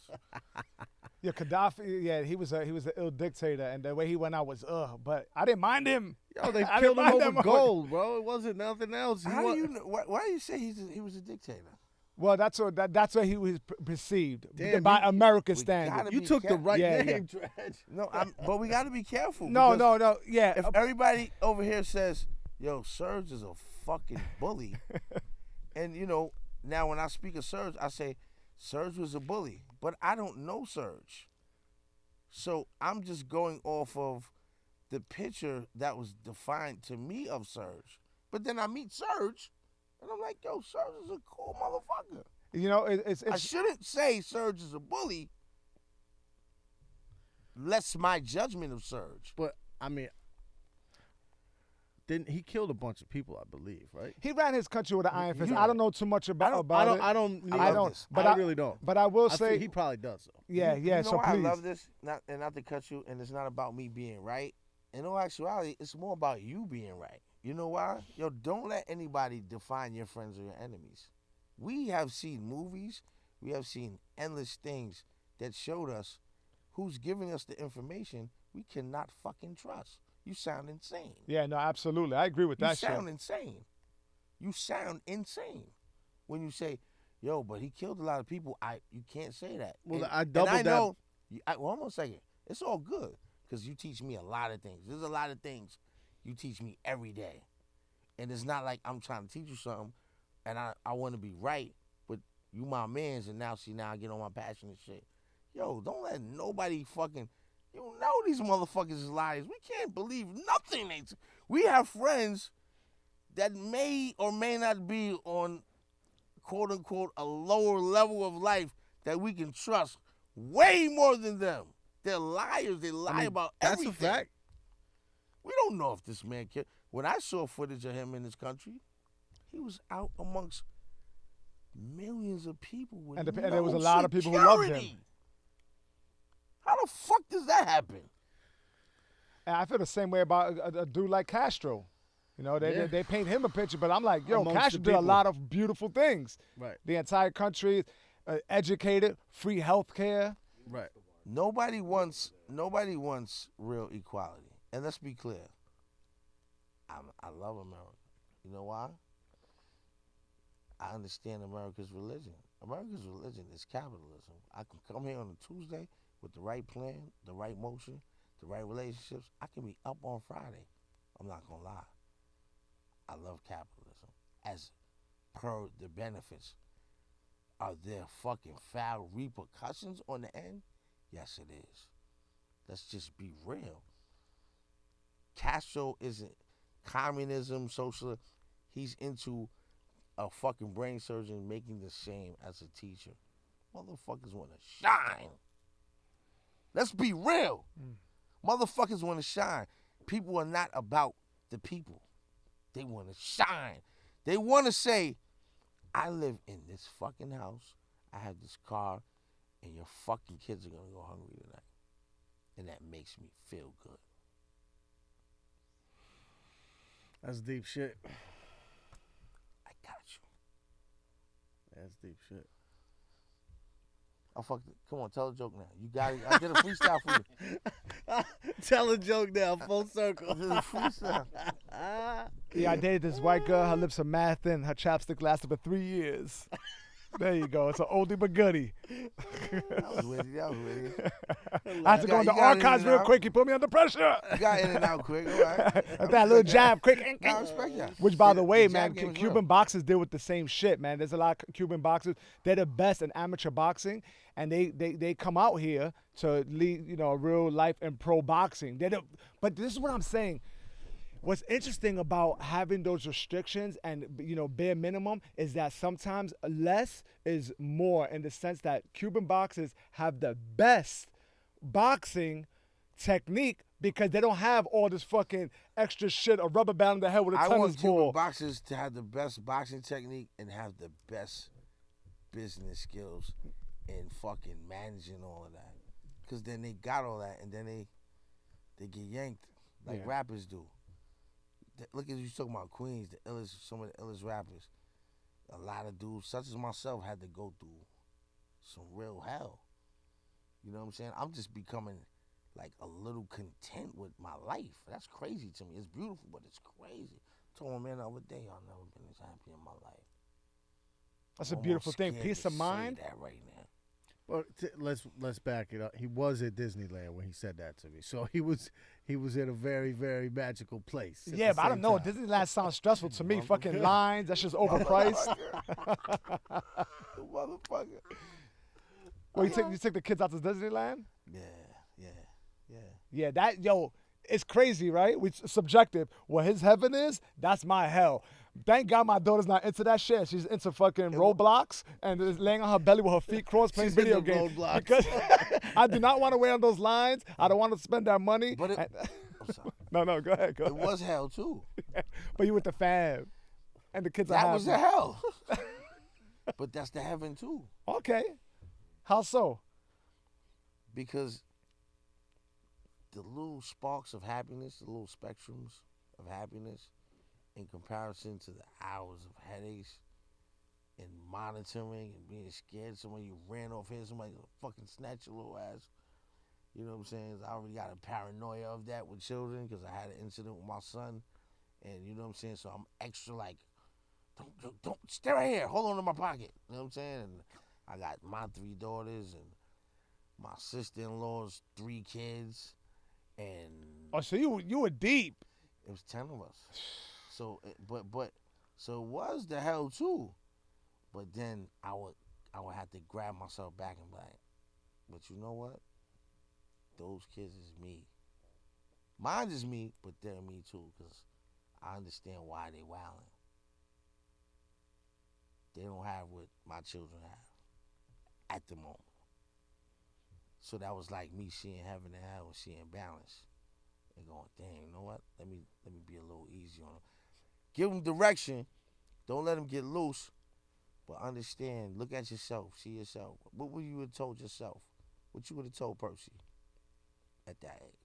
Yeah, Gaddafi. Yeah, he was an ill dictator, and the way he went out was But I didn't mind him. yo, they I killed him didn't mind over that gold, bro. It wasn't nothing else. How do you know? Why do you say he was a dictator? Well, that's what he was perceived Damn, by you- American we standards. gotta You be took the careful. right Yeah, name, Dredge. No, but we got to be careful. No, because no. Yeah, If everybody over here says, yo, Serge is a fucking bully, and, now when I speak of Serge, I say, Serge was a bully, but I don't know Serge. So I'm just going off of the picture that was defined to me of Serge. But then I meet Serge, and I'm like, yo, Serge is a cool motherfucker. it's I shouldn't say Serge is a bully. Less my judgment of Serge. But I mean, didn't he killed a bunch of people? I believe, right? he ran his country with an iron fist. I don't know too much I about don't. it. I don't. I love don't. this. But I really don't. But I will I say, think he probably does. So. yeah. You know So why please, I love this? Not to cut you, and it's not about me being right. In all actuality, it's more about you being right. You know why? Yo, don't let anybody define your friends or your enemies. We have seen movies, we have seen endless things that showed us who's giving us the information we cannot fucking trust. You sound insane. Yeah, no, absolutely. I agree with You that shit. sound insane. You sound insane when you say, "Yo, but he killed a lot of people." You can't say that. Well, And- I and doubled that. know, hold on a second. It's all good because you teach me a lot of things. There's a lot of things you teach me every day, and it's not like I'm trying to teach you something, and I want to be right, but you my mans, and now I get on my passionate shit. Yo, don't let nobody fucking. You know these motherfuckers is liars. We can't believe nothing they say. We have friends that may or may not be on quote unquote a lower level of life that we can trust way more than them. They're liars. They lie about That's everything. a fact. We don't know if this man killed. When I saw footage of him in this country, he was out amongst millions of people with And no there was a lot of people who loved him. security. How the fuck does that happen? And I feel the same way about a dude like Castro. They paint him a picture, but I'm like, yo, Amongst Castro the did a people. lot of beautiful things. Right. The entire country, educated, free health care. Right. Nobody wants real equality. And let's be clear. I love America. You know why? I understand America's religion. America's religion is capitalism. I can come here on a Tuesday with the right plan, the right motion, the right relationships. I can be up on Friday. I'm not gonna lie. I love capitalism. As per the benefits. Are there fucking foul repercussions on the end? Yes, it is. Let's just be real. Castro isn't communism, socialism. He's into a fucking brain surgeon making the same as a teacher. Motherfuckers want to shine. Let's be real. Motherfuckers want to shine. People are not about the people. They want to shine. They want to say, I live in this fucking house. I have this car, and your fucking kids are going to go hungry tonight. And that makes me feel good. That's deep shit. I got you. That's deep shit. Oh, fuck it. Come on, tell a joke now. You got it. I did a freestyle for you. Tell a joke now, full I circle. did a freestyle. Yeah, I dated this white girl. Her lips are mad thin. Her chapstick lasted for 3 years. There you go. It's an oldie but goodie. That was witty. I had to go in the archives real quick. He put me under pressure. You got in and out quick. All right. That little jab, quick. I respect that. Which, by See, the way, jab man, game is Cuban real. boxers deal with the same shit, man. There's a lot of Cuban boxers. They're the best in amateur boxing, and they come out here to lead, real life and pro boxing. But this is what I'm saying. What's interesting about having those restrictions and, bare minimum is that sometimes less is more, in the sense that Cuban boxers have the best boxing technique because they don't have all this fucking extra shit, a rubber band on the head with a I tennis want Cuban ball. boxers to have the best boxing technique and have the best business skills and fucking managing all of that. Because then they got all that, and then they get yanked like rappers do. Look at you talking about Queens, some of the illest rappers. A lot of dudes, such as myself, had to go through some real hell. You know what I'm saying? I'm just becoming like a little content with my life. That's crazy to me. It's beautiful, but it's crazy. I told my man the other day, I've never been this happy in my life. That's a beautiful thing. Peace of mind. That right now. Well, let's back it up. He was at Disneyland when he said that to me. So he was in a very, very magical place. Yeah, but I don't know. Disneyland sounds stressful to me. Fucking lines. That's just overpriced. Motherfucker. Well, you take the kids out to Disneyland? Yeah. Yeah, it's crazy, right? It's subjective. What his heaven is, that's my hell. Thank God my daughter's not into that shit. She's into fucking Roblox and is laying on her belly with her feet crossed playing video games. Because I do not want to wait on those lines. I don't want to spend that money. But I'm sorry. No, go ahead. It was hell too. But you with the fam. And the kids are That happy. was the hell. But that's the heaven too. Okay. How so? Because the little sparks of happiness, the little spectrums of happiness, in comparison to the hours of headaches and monitoring and being scared somebody you ran off here, somebody gonna fucking snatch your little ass. You know what I'm saying? I already got a paranoia of that with children because I had an incident with my son, and you know what I'm saying? So I'm extra like, don't stay right here. Hold on to my pocket. You know what I'm saying? And I got my 3 daughters and my sister-in-law's 3 kids, and So you were deep. it was 10 of us. So, so it was the hell too. But then I would have to grab myself back and be like, but you know what? Those kids is me. Mine is me, but they're me too, because I understand why they wildin'. They don't have what my children have at the moment. So that was like me seeing heaven and hell and seeing balance. And going, dang, you know what? Let me be a little easy on them. Give them direction. Don't let them get loose. But understand, look at yourself. See yourself. What would you have told yourself? What you would have told Percy at that age?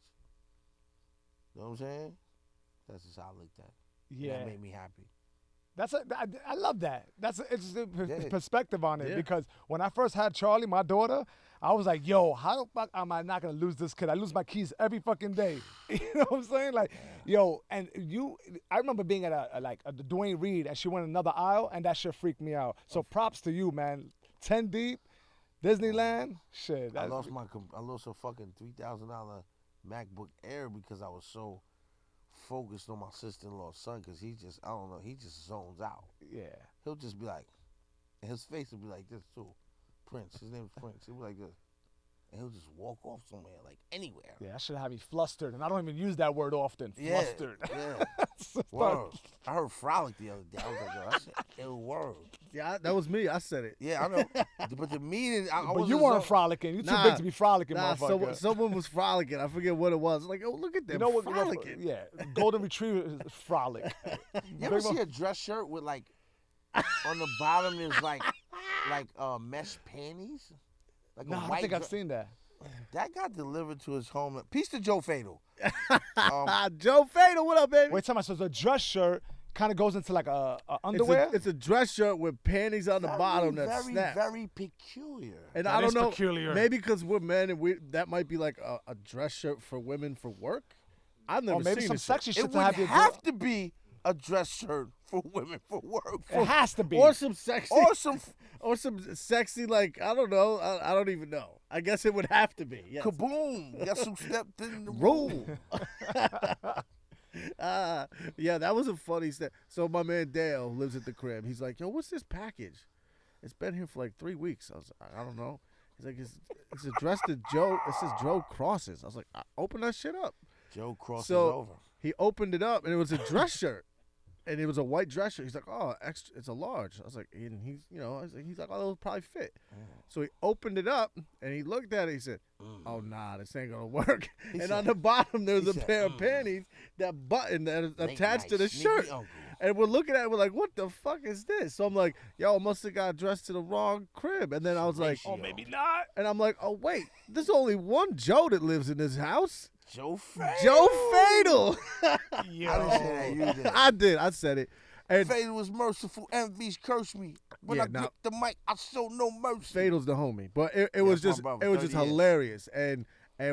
You know what I'm saying? That's just how I looked at it. Yeah. That made me happy. I love that. That's an interesting Yeah. perspective on it, Yeah. because when I first had Charlie, my daughter, I was like, yo, how the fuck am I not gonna lose this kid? I lose my keys every fucking day. You know what I'm saying? Like, yo, and I remember being at a Dwayne Reed, and she went another aisle, and that shit freaked me out. So props to you, man. 10 deep, Disneyland, shit. I lost a fucking $3,000 MacBook Air because I was so focused on my sister-in-law's son, because he just zones out. Yeah. He'll just be like, and his face will be like this too. Prince, his name is Prince. He'll be like this. And he'll just walk off somewhere, like anywhere. Yeah, that should have me flustered, and I don't even use that word often. Yeah, Flustered. yeah. Word. I heard frolic the other day. I was like, yo, that's an ill word. Yeah, that was me. I said it. Yeah, I know. But the meaning, I But wasn't you weren't so- frolicking. You too big to be frolicking, Nah, motherfucker. someone was frolicking. I forget what it was. Like, oh, look at them You know what? frolicking. Yeah, golden retriever is frolic. You ever see a dress shirt with like on the bottom there's like mesh panties? Like No, a I don't white think I've dre- seen that. That got delivered to his home. Peace to Joe Fatal. Joe Fatal, what up, baby? Wait, tell me, so the dress shirt kind of goes into like a underwear? It's a dress shirt with panties on the bottom that very, snap. very peculiar. And That I don't is know, peculiar. maybe because we're men and that might be like a dress shirt for women for work. I've never Or maybe seen some this sexy It shit would to have your have to be a dress shirt for women for work. It has to be. or some sexy, Or some sexy, like I don't know, I don't even know. I guess it would have to be. Yes. kaboom. Guess who stepped in the room? Rule. Yeah, that was a funny step. So my man Dale lives at the crib. He's like, yo, what's this package? It's been here for like 3 weeks. I was like, I don't know. He's like, it's addressed to Joe. It says Joe Crosses. I was like, open that shit up. Joe crosses So over. he opened it up, and it was a dress shirt. And it was a white dress shirt. He's like, oh, extra, it's a large. I was like, and he's like, oh, it'll probably fit. So he opened it up, and he looked at it. He said, oh, nah, this ain't going to work. And on the bottom, there's a pair of panties that button that is Late attached to night the sneaky shirt. uncle. And we're looking at it, we're like, what the fuck is this? So I'm like, yo, I must have got dressed to the wrong crib. And then I was like, Oh, maybe not. and I'm like, oh, wait, there's only one Joe that lives in this house. Joe Fatal. Joe Fatal. Yo. I didn't say that. You did. I did. I said it. And Fatal was merciful. Envy's cursed me. When Yeah, I gripped the mic, I showed no mercy. Fatal's the homie. But it was my just brother, it was just 30 years. hilarious. And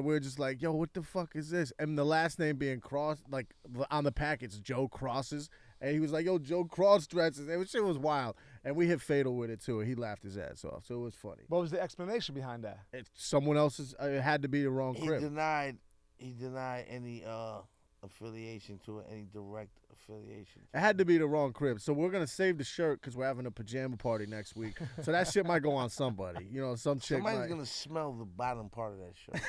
we're just like, yo, what the fuck is this? And the last name being Cross, like on the package, Joe Crosses. And he was like, yo, Joe Cross dresses. And shit was wild. And we hit Fatal with it too. And he laughed his ass off. So it was funny. What was the explanation behind that? It's someone else's. It had to be the wrong He crib. denied any affiliation to it, any direct affiliation. It had to be the wrong crib. So we're gonna save the shirt because we're having a pajama party next week. So that shit might go on somebody. You know, some chick. Somebody's might. gonna smell the bottom part of that shirt.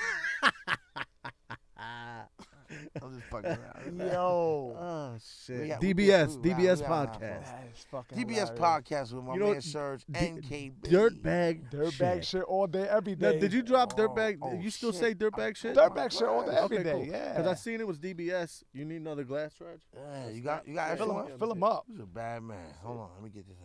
I'm just fucking around. Yo. Oh shit. We DBS got podcast. That is fucking DBS hilarious. podcast with my You know, man Serge and KB. Dirtbag. Dirtbag shit all day, every Now, day. did you drop dirtbag? oh, you still shit. say dirtbag shit? Dirtbag shit all day, every Okay, day. cool. Yeah. Because I seen it was DBS. You need another glass, Raj? Yeah, you got extra Fill one? him, fill him up. He's a bad man. Hold on, let me get this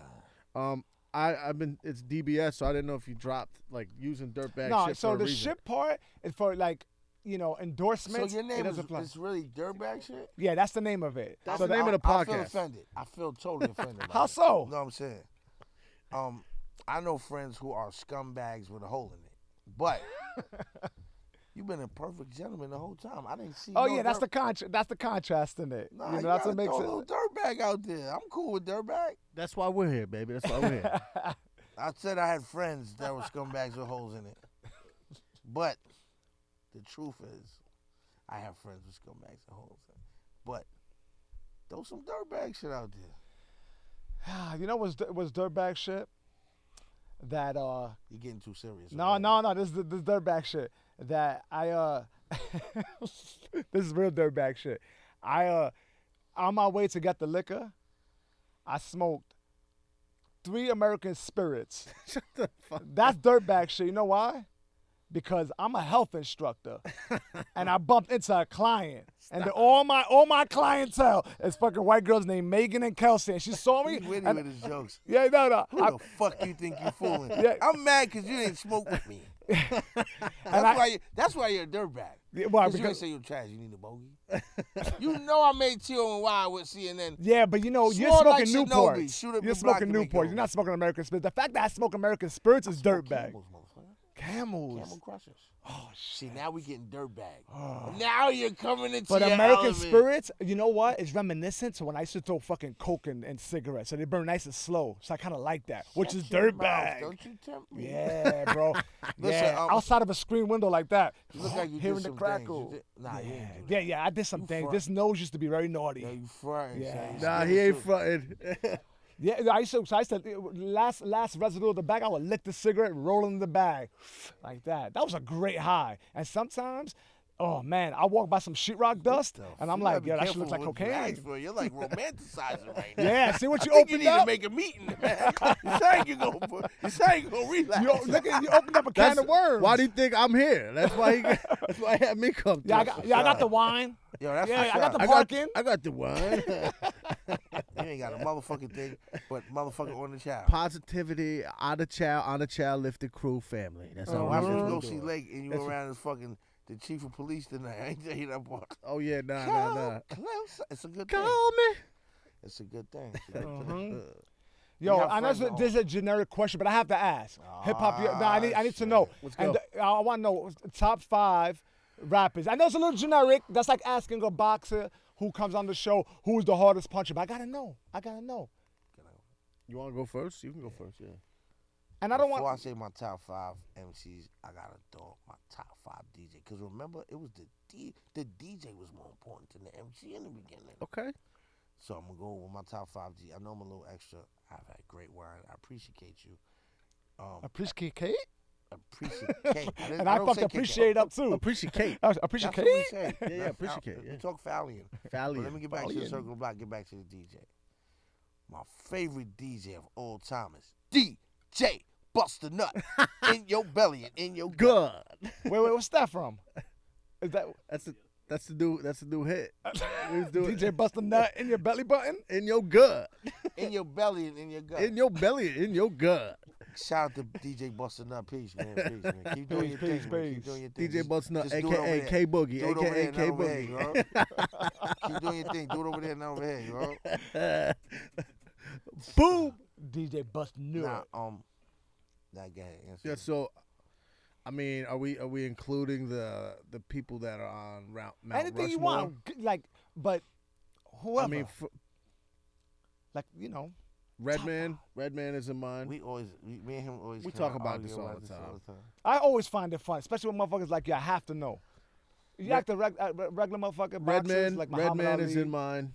out. I've been. It's DBS, so I didn't know if you dropped like using dirtbag No, shit so for a the reason. shit part is for like, So endorsements. your name it doesn't apply. is really Dirtbag shit? Yeah, that's the name of it. That's So the name of the I feel podcast. offended. I feel totally offended. By How it. so? You know what I'm saying? I know friends who are scumbags with a hole in it, but you've been a perfect gentleman the whole time. I didn't see. Oh no yeah, that's dirt. that's the contrast in it. Nah, you know, that's gotta what makes throw it. a little Dirtbag out there. I'm cool with Dirtbag. That's why we're here, baby. That's why we're here. I said I had friends that were scumbags with holes in it, but the truth is, I have friends with scumbags with holes in it. But throw some Dirtbag shit out there. You know what's dirtbag shit? That You're getting too serious. No, already. this dirtbag shit. That I this is real dirtbag shit. On my way to get the liquor, I smoked 3 American spirits. Shut the fuck. That's dirtbag shit. You know why? Because I'm a health instructor, and I bumped into a client, and all my clientele is fucking white girls named Megan and Kelsey, and she saw me. He's witty and- with his jokes. Yeah, no. Who the fuck you think you fooling? Yeah. I'm mad because you didn't smoke with me. That's why you're a dirtbag. Yeah, why? Because you ain't Because say you're trash. You need a bogey. You know I made Chill and Wild with CNN. yeah, but you know, you're Swore like smoking Shinobi. Newports. Shoot up You're the block smoking to make it Newports. over. You're not smoking American Spirits. The fact that I smoke American Spirits is dirtbag. Camels, motherfucker. Camels. Camel Crushers. Oh, shit. See, now we getting dirtbag. Now you're coming into But your American element. Spirits, you know what? It's reminiscent to when I used to throw fucking coke and cigarettes. So they burn nice and slow. So I kind of like that, which is Shut your mouth. dirtbag. Don't you tempt me. Yeah, bro. Listen, yeah, outside of a screen window like that. You look like you hearing did the some crackle. things. Nah, you didn't do that. Yeah, I did some You things. front. This nose used to be very naughty. Yeah, you fronting. Yeah. son. Nah, he ain't fronting. Yeah, I used to last residue of the bag, I would lick the cigarette, roll in the bag, like that. That was a great high. And sometimes, oh man, I walk by some sheetrock dust, and I'm You like, gotta be yo, that shit careful looks like what you ask cocaine. for. You're like romanticizing right now. Yeah, see what you I think you opened need to up. make a meeting, man. You saying you gonna relax. You opened up a can of worms. Why do you think I'm here? That's why he had me come. Yeah, through. I got the wine. Yo, that's Yeah, for I got the sure. parking. I got the wine. You ain't got a motherfucking thing, but motherfucker on the child. Positivity, on the child, lifted crew family. That's all Why we would you really go doing. see Lake and you around as fucking the chief of police tonight? I ain't tell you that part. Oh yeah, nah. Close. It's a good thing. Call me. It's a good thing. It's a good thing. Yo, have I know friends at this is a generic question, but I have to ask. Hip hop, I need to know. Let's And go. I want to know top 5 rappers. I know it's a little generic. That's like asking a boxer who comes on the show who's the hardest puncher. But I gotta know. You want to go first? You can go first. Yeah. And I don't Before want. I say my top 5 MCs, I gotta throw my top 5 DJ. Cause remember, it was the DJ was more important than the MC in the beginning. Okay. So I'm gonna go with my top 5 G. I know I'm a little extra. I've had great wine. I appreciate you. Appreciate Kate? Appreciate. And I fucking appreciate up too. Appreciate Kate. Appreciate That's what we Kate? say. Yeah, appreciate. We Yeah. talk Fallion. But Fallion. let me get back to the circle block. Get back to the DJ. My favorite DJ of all time is DJ Bust a Nut in your belly and in your gut. Good. Wait, what's that from? Is that? That's a. That's the new hit. We was doing DJ bust a nut in your belly button. in your gut. In your belly and in your gut. In your belly, in your gut. Shout out to DJ Bustin' Up. Peace, man. Peace, man. Keep doing your thing, man. Keep doing your thing. DJ Bustin' Up, Just do it over aka there. K Boogie, Do it over aka there, K not over here, you Boogie. know? Keep doing your thing. Do it over there, not over here, you know? Boom. DJ bust nut. Nah, go ahead. Answer Yeah, it. so I mean, are we including the people that are on Mount Anything you Rushmore? want, like, but whoever. I mean, like, you know. Redman is in mine. Me and him always We kinda talk about argue this all the time. I always find it fun, especially when motherfuckers like you. I have to know. You act a regular motherfucker. Boxers, like Muhammad Redman Ali. is in mine.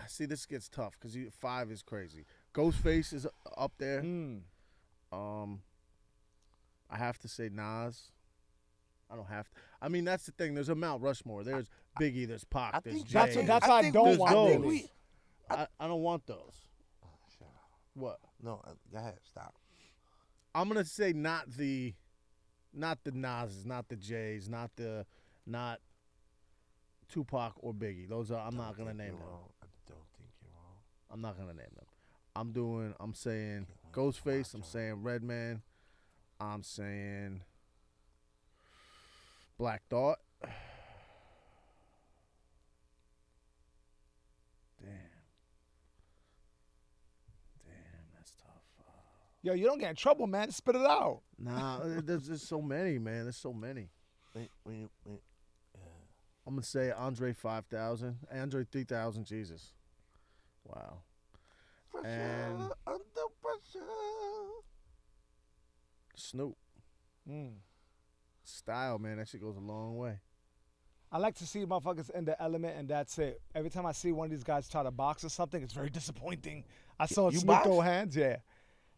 See, this gets tough because 5 is crazy. Ghostface is up there. I have to say Nas. I don't have to. I mean, that's the thing. There's a Mount Rushmore. There's Biggie. There's Pac. There's Jay. That's why I don't want those. really. I don't want those. What? No, go ahead. Stop. I'm gonna say not the Nas's, not the Jays, not Tupac or Biggie. Those are I'm not gonna name them. I don't think you're wrong. I'm not gonna name them. I'm saying Ghostface. I'm saying Redman. I'm saying Black Thought. Damn, that's tough. Yo, you don't get in trouble, man. Spit it out. Nah, there's just so many, man. There's so many. I'm gonna say Andre 5000, Andre 3000. Jesus, wow. And Under pressure. Snoop. Style, man. That shit goes a long way. I like to see motherfuckers in the element, and that's it. Every time I see one of these guys try to box or something, it's very disappointing. I saw You Snoop box? throw hands, yeah.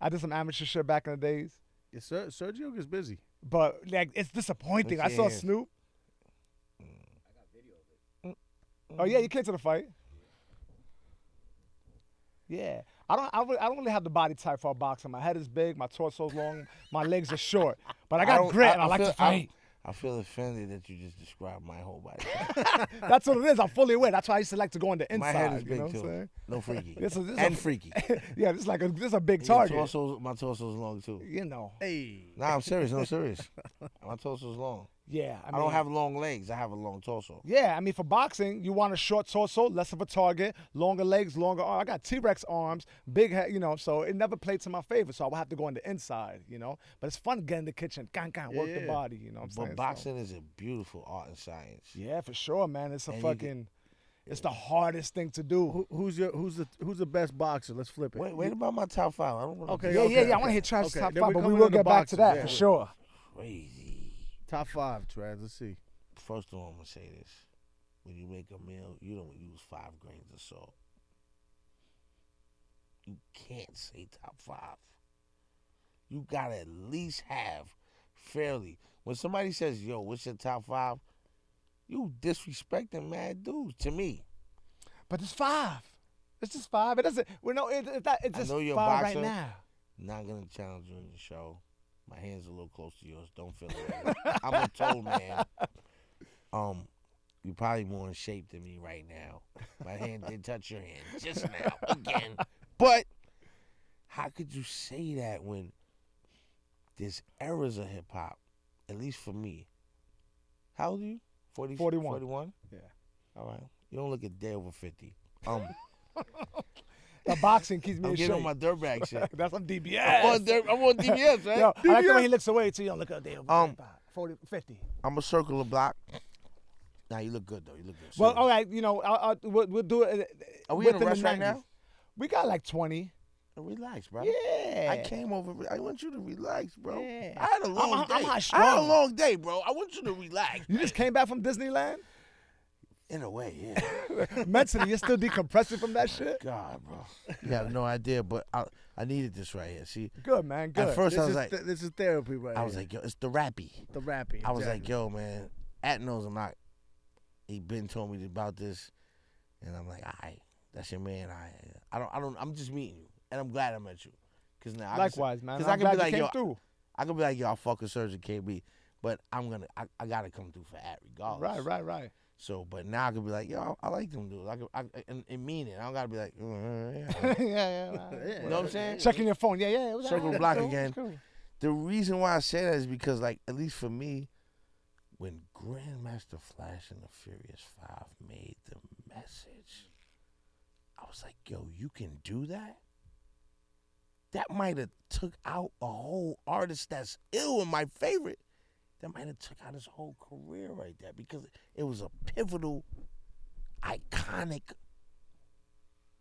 I did some amateur shit back in the days, Yes, sir. Sergio gets busy. but like it's disappointing. I saw Yeah. Snoop. Oh yeah, you came to the fight. Yeah, I don't really have the body type for a boxer. My head is big, my torso's long, my legs are short, but I got grit and I like to fight. I feel offended that you just described my whole body. That's what it is. I'm fully aware. That's why I used to like to go on the inside. My head is you big know what I'm too. saying? No freaky. This is and freaky. Yeah, this is a big target. My torso's long too. You know. Hey. Nah, I'm serious. No, serious. My torso's long. Yeah, I don't have long legs. I have a long torso. Yeah, I mean, for boxing, you want a short torso, less of a target, longer legs, longer arms. I got T-Rex arms, big head, you know, so it never played to my favor, so I would have to go on the inside, you know. But it's fun getting in the kitchen, work the body, you know what I'm saying? But boxing is a beautiful art and science. Yeah, for sure, man. It's And it's the hardest thing to do. Who's the best boxer? Let's flip it. Wait about my top 5. I don't want Okay. Yeah, I want to hit Travis top Then 5, we but we coming will into get back to boxers, that yeah. for sure. Crazy. Top 5, Traz. Let's see. First of all, I'm gonna say this: when you make a meal, you don't use 5 grains of salt. You can't say top 5. You gotta at least have fairly. When somebody says, "Yo, what's your top 5?" You disrespecting mad dudes to me. But it's 5. It's just 5. It doesn't. It's just know you're a 5 boxer. right now. Not gonna challenge you in the show. My hand's a little close to yours. Don't feel it. I'm a tall man. You're probably more in shape than me right now. My hand did touch your hand just now again. But how could you say that when there's eras of hip hop? At least for me. How old are you? 40, 41. 41? Yeah. All right. You don't look a day over 50. The boxing keeps me I'm in getting shape. on my Dirtbag shit. That's on DBS. I'm on DBS, right? Yo, I like the way he looks away too. You don't look out there. 40, 50. I'm a circle the block. Nah, you look good though. You look good. Well, Serious. all right. You know, we'll do it. Are we in a within rush the right 90s. now? We got like 20. Relax, bro. Yeah. I came over. I want you to relax, bro. Yeah. I had a long I'm day. high I had a strung. long day, bro. I want you to relax. You just came back from Disneyland? In a way, yeah. Mentally, you're still decompressing from that shit? God, bro. You have no idea, but I needed this right here. See, Good, man. Good. at first I This was is like, this is therapy right I was here. like, yo, it's the rappy. The rapping. I was like, yo, man, At knows I'm not. He been told me about this, and I'm like, all right, that's your man. I don't. I'm just meeting you, and I'm glad I met you. Cause now, Likewise, man. Because I'm I could glad be you like, came yo, through. I could be like, yo, I fuck with Sergio KB, but I gotta come through for ad regardless. Right. So, but now I could be like, yo, I like them dudes. And mean it. I don't gotta be like, yeah. yeah. You know what I'm saying? Checking your phone. Yeah. It was Circle the alright, block cool, again. cool. The reason why I say that is because, like, at least for me, when Grandmaster Flash and the Furious 5 made the message, I was like, yo, you can do that? That might have took out a whole artist that's ill and my favorite. That might have took out his whole career right there because it was a pivotal, iconic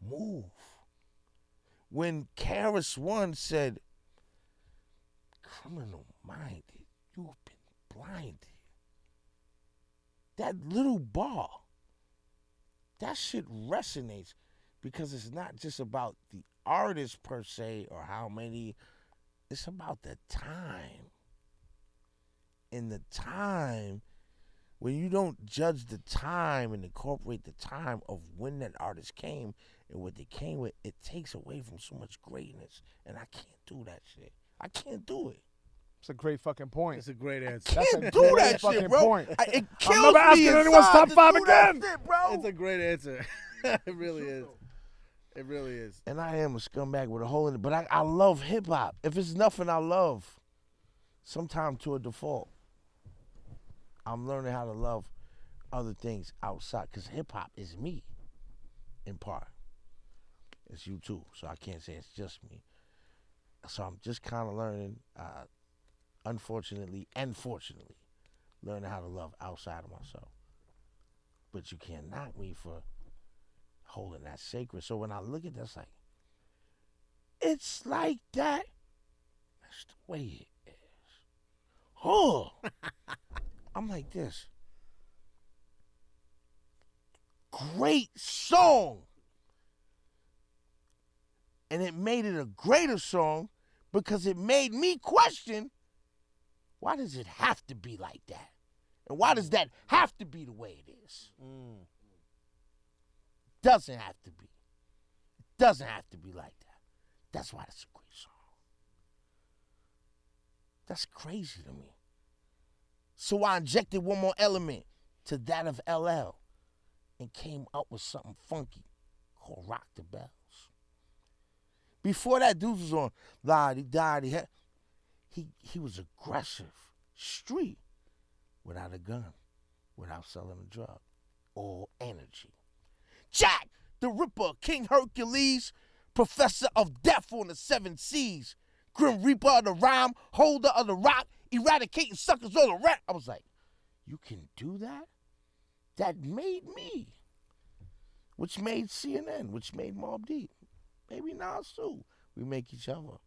move. When Karis One said, criminal minded, you've been blinded. That little bar, that shit resonates because it's not just about the artist per se or how many, it's about the time. In the time, when you don't judge the time and incorporate the time of when that artist came and what they came with, it takes away from so much greatness. And I can't do that shit. I can't do it. It's a great fucking point. It's a great answer. That's a Can't do great that fucking shit, bro. point. It I'm kills never me asking inside anyone's top to 5 do that again. shit, bro. It's a great answer. It really is. It really is. And I am a scumbag with a hole in it, but I love hip hop. If it's nothing I love, sometimes to a default, I'm learning how to love other things outside because hip hop is me, in part. It's you too, so I can't say it's just me. So I'm just kind of learning, unfortunately and fortunately, learning how to love outside of myself. But you can't knock me for holding that sacred. So when I look at this, like, it's like that. That's the way it is. Oh, I'm like this. Great song. And it made it a greater song because it made me question, why does it have to be like that? And why does that have to be the way it is? Doesn't have to be. It doesn't have to be like that. That's why it's a great song. That's crazy to me. So I injected one more element to that of LL and came up with something funky called Rock the Bells. Before that, dude was on La-di-da-di. He was aggressive, street, without a gun, without selling a drug, all energy. Jack the Ripper, King Hercules, professor of death on the 7 seas, Grim Reaper of the rhyme, holder of the rock, eradicating suckers all around. I was like, you can do that? That made me. Which made CNN, which made Mobb Deep. Maybe Nas too. We make each other.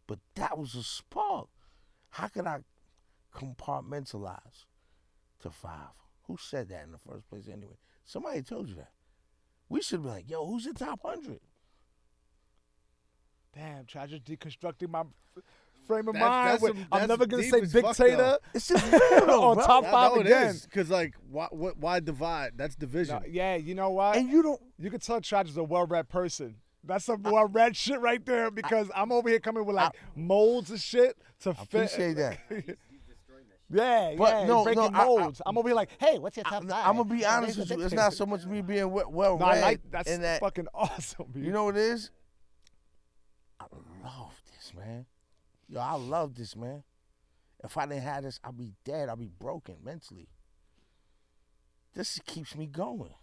But that was a spark. How could I compartmentalize to 5? Who said that in the first place anyway? Somebody told you that. We should be like, yo, who's your top 100? Damn, Tragic deconstructing my frame of That's mind. some- I'm that's never gonna deep say as fuck, dictator though. It's just real, on bro. top 5 again. Because, like, why divide? That's division. No, yeah, you know what? And you don't. You can tell Tragic is a well-read person. That's some well-read shit right there because I'm over here coming with like molds and shit to fit. Appreciate that. Yeah, But no, breaking I- molds. I'm over here like, hey, what's your top 5? I'm gonna be honest with you. It's not so much me being well No, I read. like that's in that, fucking awesome. Dude. you know what it is? I love this, man. Yo, I love this, man. If I didn't have this, I'd be dead. I'd be broken mentally. This keeps me going.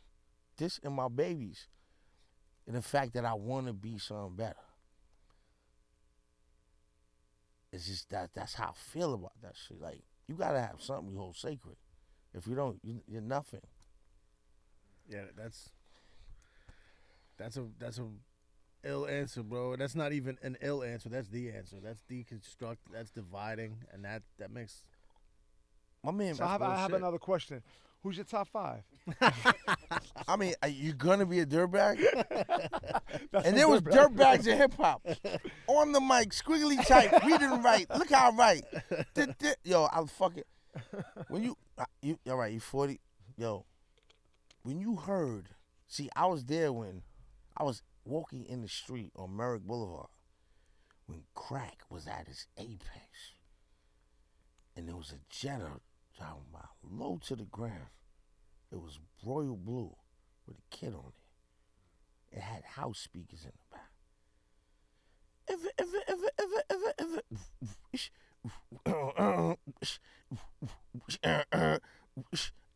This and my babies. And the fact that I want to be something better. It's just that's how I feel about that shit. Like, you gotta have something you hold sacred. If you don't, you're nothing. Yeah, that's a ill answer, bro. That's not even an ill answer. That's the answer. That's deconstruct. That's dividing, and that makes. My man, So I have another question. Who's your top 5? I mean, are you gonna be a dirtbag? That's And a there was dirtbag. dirtbags in hip hop. On the mic, squiggly type, reading right. Look how I write. Yo, I'll fuck it. When you all right, you 40. Yo, when you heard, see, I was there when I was walking in the street on Merrick Boulevard when crack was at its apex. and there was a Jetta driving by, low to the ground. It was royal blue with a kid on it. It had house speakers in the back.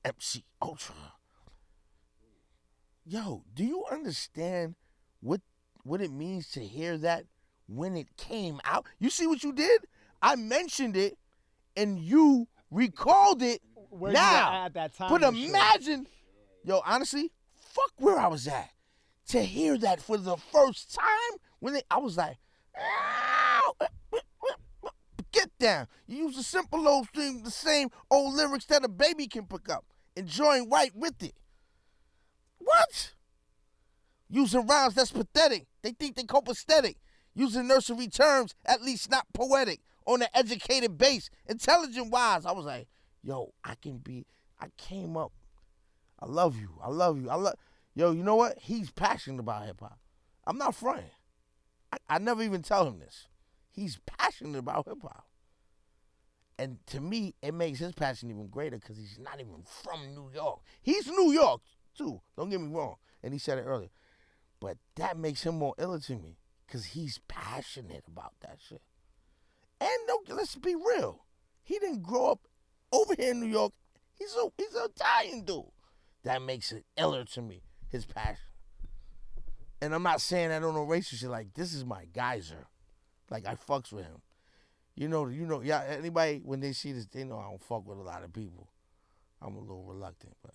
MC Ultra. Yo, do you understand what it means to hear that when it came out? You see what you did? I mentioned it, and you recalled it Where now. you were at that time But and shit. imagine, yo, honestly, fuck where I was at. To hear that for the first time, I was like, get down. You use the simple old thing, the same old lyrics that a baby can pick up, enjoying right with it. What? Using rhymes that's pathetic. They think they copacetic. Using nursery terms, at least not poetic. On an educated base, intelligent wise. I was like, yo, I came up. I love you. Yo, you know what? He's passionate about hip hop. I'm not fronting. I never even tell him this. He's passionate about hip hop. And to me, it makes his passion even greater because he's not even from New York. He's New York, too. Don't get me wrong. And he said it earlier. But that makes him more iller to me because he's passionate about that shit. And let's be real. He didn't grow up over here in New York. He's an Italian dude. That makes it iller to me, his passion. And I'm not saying that on no racist shit. Like, this is my geyser. Like, I fucks with him. You know, yeah, anybody, when they see this, they know I don't fuck with a lot of people. I'm a little reluctant, but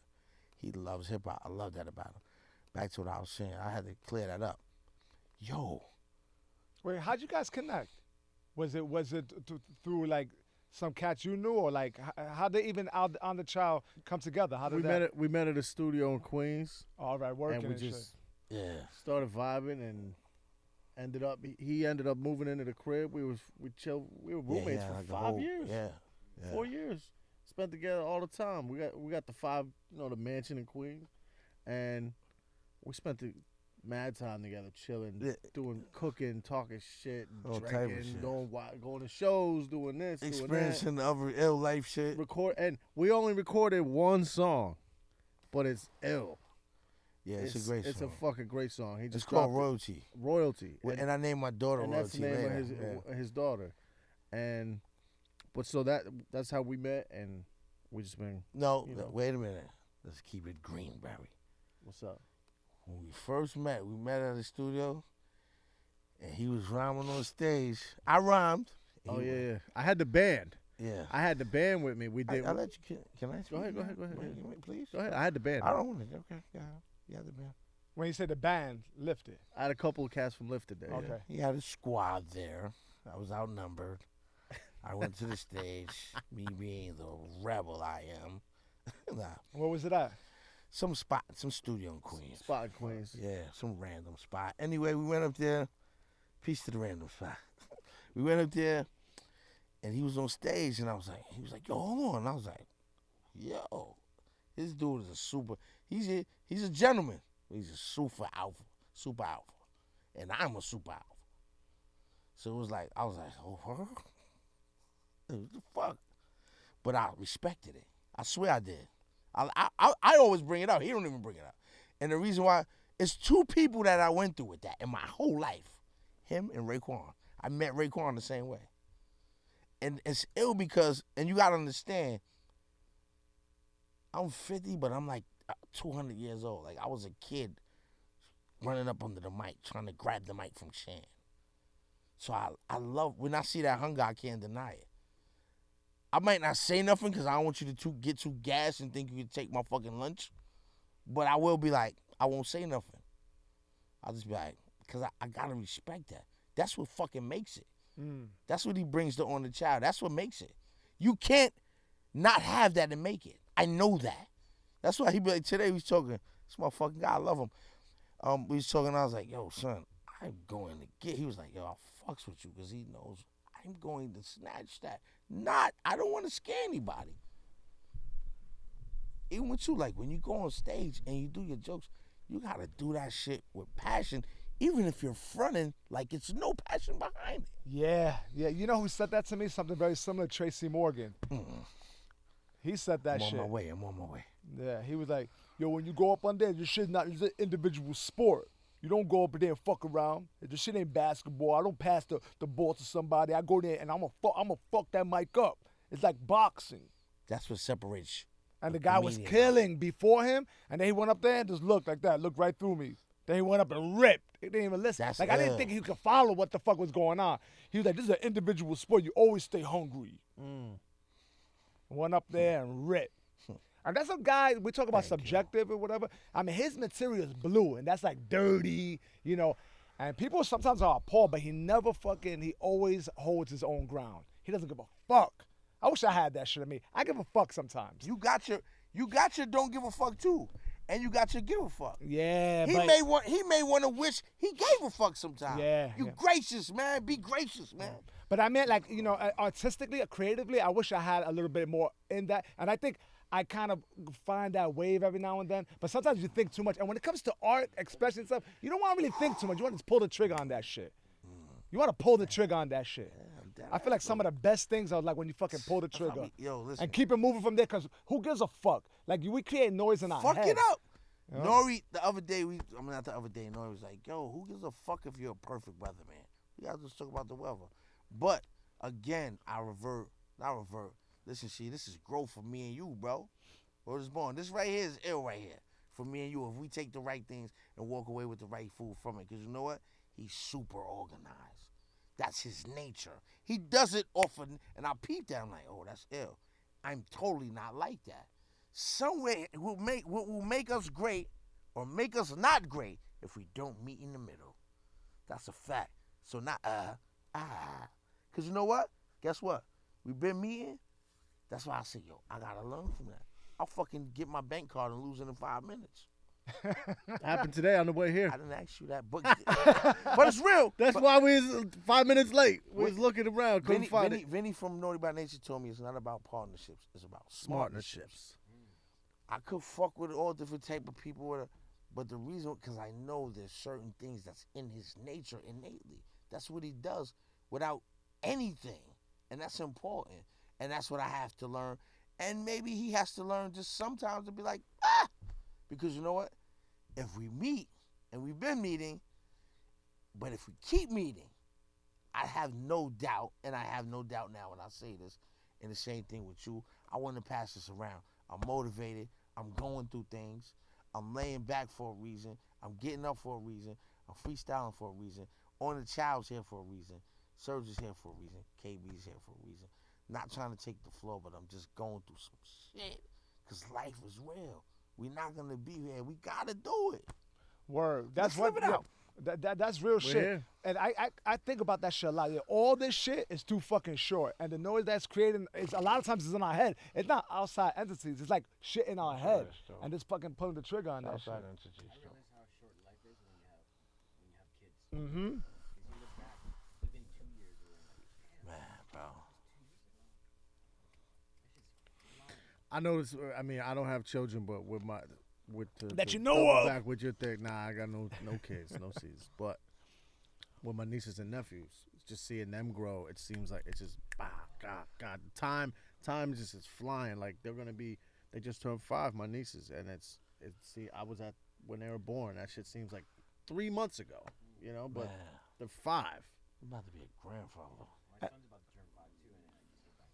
he loves hip-hop. I love that about him. Back to what I was saying. I had to clear that up. Yo. Wait, how'd you guys connect? Was it through like some cats you knew, or like how they even On Da Chow come together? How did we met at a studio in Queens. All right, working and we and just shit. started vibing and he ended up moving into the crib. We were roommates for like 5 years. Yeah. 4 years. Spent together all the time. We got the mansion in Queens, and we spent the mad time together, chilling, doing cooking, talking shit, All type of drinking, shit. going to shows, doing this, Experiencing the other ill life shit. and we only recorded one song, but it's ill. Yeah, it's a great song. It's a fucking great song. He just It's called dropped it. Royalty. Royalty. And I named my daughter and Royalty. that's the name later. of his daughter. But so that's how we met, and we just been. No, you know. wait a minute. Let's keep it green, Barry. What's up? When we first met, we met at the studio, and he was rhyming on stage. I rhymed. Oh yeah. I had the band. Yeah. I had the band with me. We did. I'll let you. Can I? Go ahead. Please. Go ahead. I had the band. I don't want to. Okay. Yeah. You had the band. When you said the band lifted. I had a couple of cats from Lifted there. Okay. He had a squad there. I was outnumbered. I went to the stage, me being the rebel I am. Nah, Where was it at? some studio in Queens. Spot in Queens. Yeah, some random spot. Anyway, we went up there. Peace to the random spot. We went up there, and he was on stage, and he was like, yo, hold on. And I was like, yo, this dude is a super. He's a gentleman. He's a super alpha, and I'm a super alpha. So it was like I was like, oh, what the fuck? But I respected it. I swear I did. I always bring it up. He don't even bring it up. And the reason why, it's two people that I went through with that in my whole life. Him and Raekwon. I met Raekwon the same way. And it's ill because, and you gotta understand, I'm 50, but I'm like 200 years old. Like I was a kid running up under the mic, trying to grab the mic from Shan. So I love, when I see that hunger, I can't deny it. I might not say nothing because I don't want you to get too gassed and think you can take my fucking lunch. But I will be like, I won't say nothing. I'll just be like, because I got to respect that. That's what fucking makes it. That's what he brings to On Da Chow. That's what makes it. You can't not have that and make it. I know that. That's why he be like, today we was talking, this motherfucking guy, I love him. We was talking, I was like, yo, son, I'm going to get, he was like, yo, I fucks with you because he knows I'm going to snatch that. I don't want to scare anybody. Even with you, like when you go on stage and you do your jokes, you got to do that shit with passion. even if you're fronting like it's no passion behind it. Yeah. You know who said that to me? Something very similar. Tracy Morgan. He said that shit. I'm on my way. Yeah, he was like, yo, when you go up on there, this shit not it's an individual sport. You don't go up there and fuck around. This shit ain't basketball. I don't pass the ball to somebody. I go there and I'm gonna fuck that mic up. It's like boxing. That's what separates. And the guy was killing before him, and then he went up there and just looked like that, looked right through me. Then he went up and ripped. He didn't even listen. That's like I didn't think he could follow what the fuck was going on. He was like, this is an individual sport. You always stay hungry. Went up there and ripped. And that's a guy, we talk about subjective or whatever. I mean, his material is blue, and that's like dirty, you know. And people sometimes are appalled, but he always holds his own ground. He doesn't give a fuck. I wish I had that shit in me. I give a fuck sometimes. You got your don't give a fuck too. And you got your give a fuck. Yeah, He may want to wish he gave a fuck sometimes. Yeah. Gracious, man. Be gracious, man. But I meant like, you know, artistically, creatively, I wish I had a little bit more in that. And I think I kind of find that wave every now and then. But sometimes you think too much. And when it comes to art, expression stuff, you don't want to really think too much. You want to just pull the trigger on that shit. You want to pull the trigger on that shit. I feel like some of the best things are like when you fucking pull the trigger. Listen. And keep it moving from there, because who gives a fuck? Like, we create noise in our head. Fuck it up. Nori, the other day, Nori was like, yo, who gives a fuck if you're a perfect weatherman? We gotta just talk about the weather. But, again, not revert. Listen, this is growth for me and you, bro. Word is born. This right here is ill right here. For me and you, if we take the right things and walk away with the right food from it. Because you know what? He's super organized. That's his nature. He does it often, and I peep that. I'm like, oh, that's ill. I'm totally not like that. Somewhere what will make us great or make us not great if we don't meet in the middle. That's a fact. So not because you know what? Guess what? We've been meeting. That's why I say, yo, I gotta learn from that. I'll fucking get my bank card and lose it in 5 minutes. Happened today on the way here. I didn't ask you that, but it's real. That's why we was 5 minutes late. We was looking around, couldn't find it. Vinny from Naughty by Nature told me it's not about partnerships, it's about smartnerships. I could fuck with all different type of people, but the reason, because I know there's certain things that's in his nature innately. That's what he does without anything, and that's important. And that's what I have to learn. And maybe he has to learn just sometimes to be like, because you know what? If we meet, and we've been meeting, but if we keep meeting, I have no doubt, and I have no doubt now when I say this, and the same thing with you, I want to pass this around. I'm motivated. I'm going through things. I'm laying back for a reason. I'm getting up for a reason. I'm freestyling for a reason. On Da Chow's here for a reason. Sergio's here for a reason. KB's here for a reason. Not trying to take the floor, but I'm just going through some shit. Because life is real. We're not going to be here. We got to do it. Word. That's Let's live it out. That's real shit. Here. And I think about that shit a lot. Yeah, all this shit is too fucking short. And the noise that's creating is a lot of times is in our head. It's not outside entities. It's like shit in our head. And just fucking pulling the trigger on that shit. I realize how short life is when you have kids. Mm-hmm. Because you look back, even 2 years ago, like, Man, bro. I noticed. I mean, I don't have children, but with the That you know double of. back with your thing. Nah, I got no kids, no seeds. But with my nieces and nephews, just seeing them grow, it seems like it's just God. Time just is flying. Like they just turned 5, my nieces, and it's. See, I was at when they were born. That shit seems like 3 months ago, you know. But Man. they're 5. I'm about to be a grandfather. my son's about to turn 5 too, and I just get back.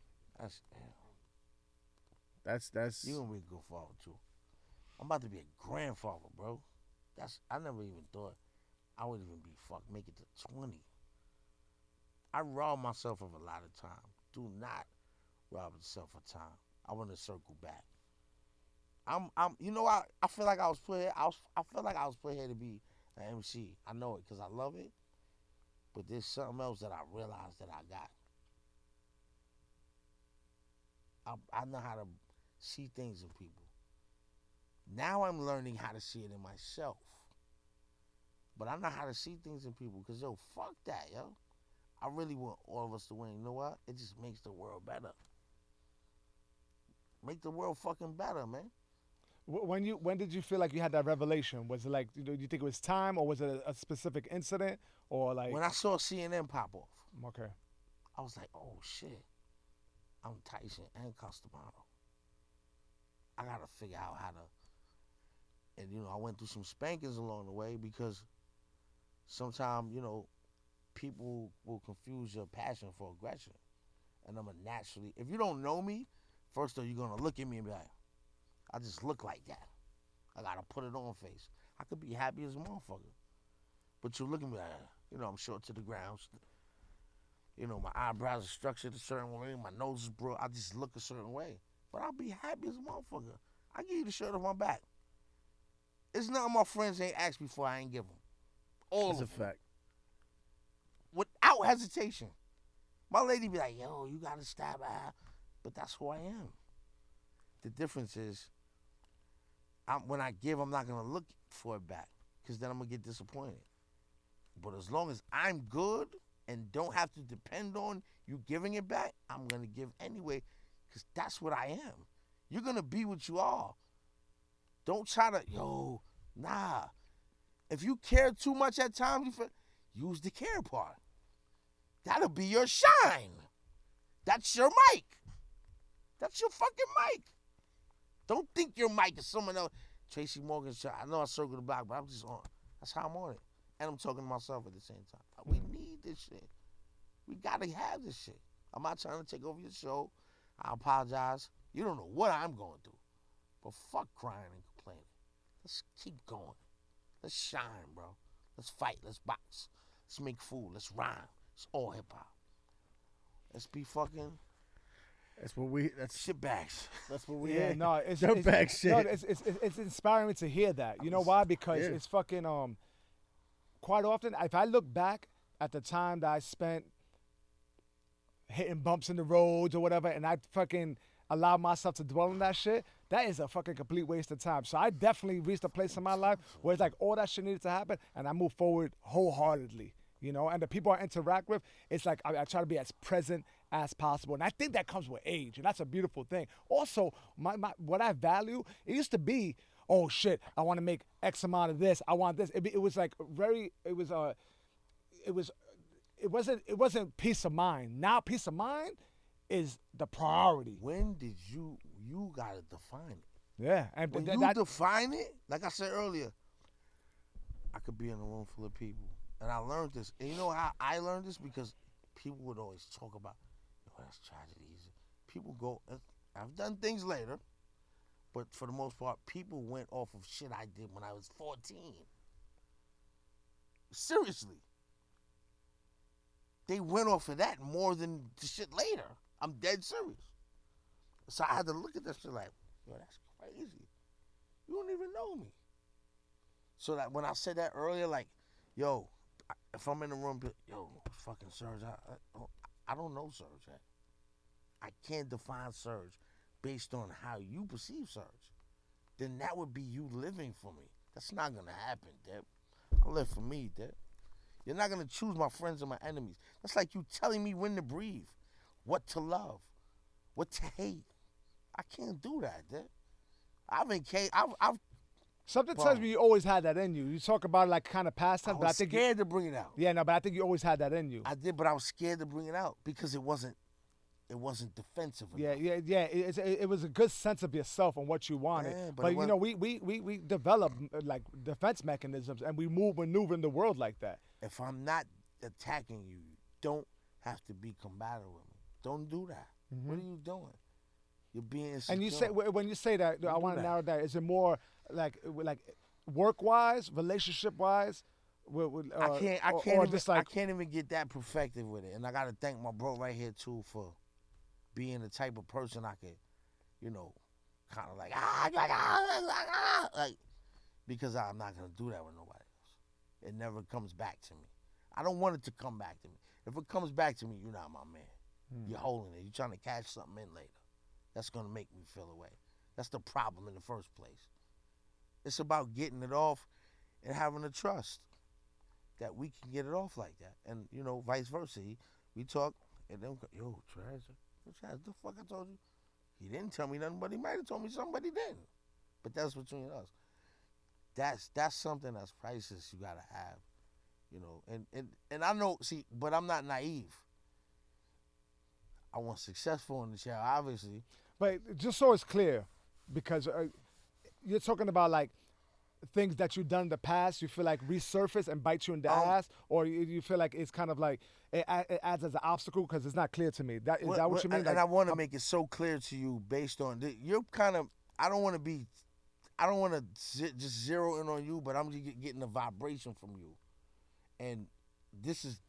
That's That's you gonna be a good father too. I'm about to be a grandfather, bro. I never even thought I would even make it to 20. I rob myself of a lot of time. Do not rob yourself of time. I want to circle back. I feel like I was put here. I feel like I was put here to be an MC. I know it because I love it. But there's something else that I realized that I got. I know how to see things in people. Now I'm learning how to see it in myself. But I know how to see things in people because, yo, fuck that, yo. I really want all of us to win. You know what? It just makes the world better. Make the world fucking better, man. When did you feel like you had that revelation? Was it like, do you think it was time, or was it a specific incident, or like? When I saw CNN pop off, Okay. I was like, oh shit, I'm Tyson and Customano. I gotta figure out how to. And I went through some spankings along the way because sometimes people will confuse your passion for aggression, and I'm a naturally. If you don't know me, first of all, you're gonna look at me and be like, I just look like that. I gotta put it on face. I could be happy as a motherfucker, but you look at me like, I'm short to the ground. My eyebrows are structured a certain way. My nose is broad. I just look a certain way, but I'll be happy as a motherfucker. I give you the shirt off my back. It's none of my friends ain't asked before I ain't give them. All That's a of them. fact. Without hesitation. My lady be like, yo, you gotta stab her. But that's who I am. The difference is, when I give, I'm not gonna look for it back, because then I'm gonna get disappointed. But as long as I'm good and don't have to depend on you giving it back, I'm gonna give anyway, because that's what I am. You're gonna be what you are. Don't try to, nah. If you care too much at times, use the care part. That'll be your shine. That's your mic. That's your fucking mic. Don't think your mic is someone else. Tracy Morgan's shot. I know I circled the block, but I'm just on. That's how I'm on it. And I'm talking to myself at the same time. We need this shit. We gotta have this shit. I'm not trying to take over your show. I apologize. You don't know what I'm going through. But fuck crying and complaining. Let's keep going. Let's shine, bro. Let's fight. Let's box. Let's make food. Let's rhyme. It's all hip hop. Let's be fucking shit bags. That's what we. Yeah, no, it's Dirtbag shit. No, it's inspiring to hear that. You know why? Because it's fucking quite often, if I look back at the time that I spent hitting bumps in the roads or whatever, and I fucking allow myself to dwell on that shit, that is a fucking complete waste of time. So I definitely reached a place in my life where it's like all that shit needed to happen, and I move forward wholeheartedly. And the people I interact with, it's like I try to be as present as possible. And I think that comes with age, and that's a beautiful thing. Also, what I value, it used to be, oh shit, I want to make X amount of this, I want this. It wasn't peace of mind. Now peace of mind is the priority. When did you gotta define it? Yeah. And when you define it, like I said earlier, I could be in a room full of people. And I learned this. And you know how I learned this? Because people would always talk about, that's tragedy. People go, I've done things later, but for the most part, people went off of shit I did when I was 14. Seriously. They went off of that more than the shit later. I'm dead serious. So I had to look at that shit like, that's crazy. You don't even know me. So that when I said that earlier, like, if I'm in the room, fucking Serge, I don't know Serge yet. I can't define Serge based on how you perceive Serge. Then that would be you living for me. That's not gonna happen, Deb. I live for me, Deb. You're not gonna choose my friends and my enemies. That's like you telling me when to breathe, what to love, what to hate. I can't do that, Deb. I've Something tells me you always had that in you. You talk about it like kind of past tense, I but I was think scared to bring it out. Yeah, no, but I think you always had that in you. I did, but I was scared to bring it out because it wasn't defensive enough. Yeah. It was a good sense of yourself and what you wanted. Yeah, but we develop like defense mechanisms, and we maneuver in the world like that. If I'm not attacking you, you don't have to be combative with me. Don't do that. What are you doing? You're being insecure. And you say when you say that, I want to narrow that. Is it more like work wise, relationship wise? I can't even get that perfected with it. And I gotta thank my bro right here too for being the type of person I could, kind of like because I'm not gonna do that with nobody else. It never comes back to me. I don't want it to come back to me. If it comes back to me, you're not my man. You're holding it. You're trying to catch something in later. That's gonna make me feel away. That's the problem in the first place. It's about getting it off and having the trust that we can get it off like that. And, vice versa. We talk, and then, Trash, the fuck I told you? He didn't tell me nothing, but he might have told me something, but he didn't. but that's between us. That's something that's priceless. You gotta have, you know. And I know. See, but I'm not naive. I want successful in the show, obviously. But just so it's clear, because you're talking about like things that you've done in the past, you feel like resurface and bite you in the ass, or you feel like it's kind of like it adds as an obstacle because it's not clear to me. Is that what you mean? And I want to make it so clear to you based on you're kind of. I don't want to just zero in on you, but I'm just getting a vibration from you, and this is.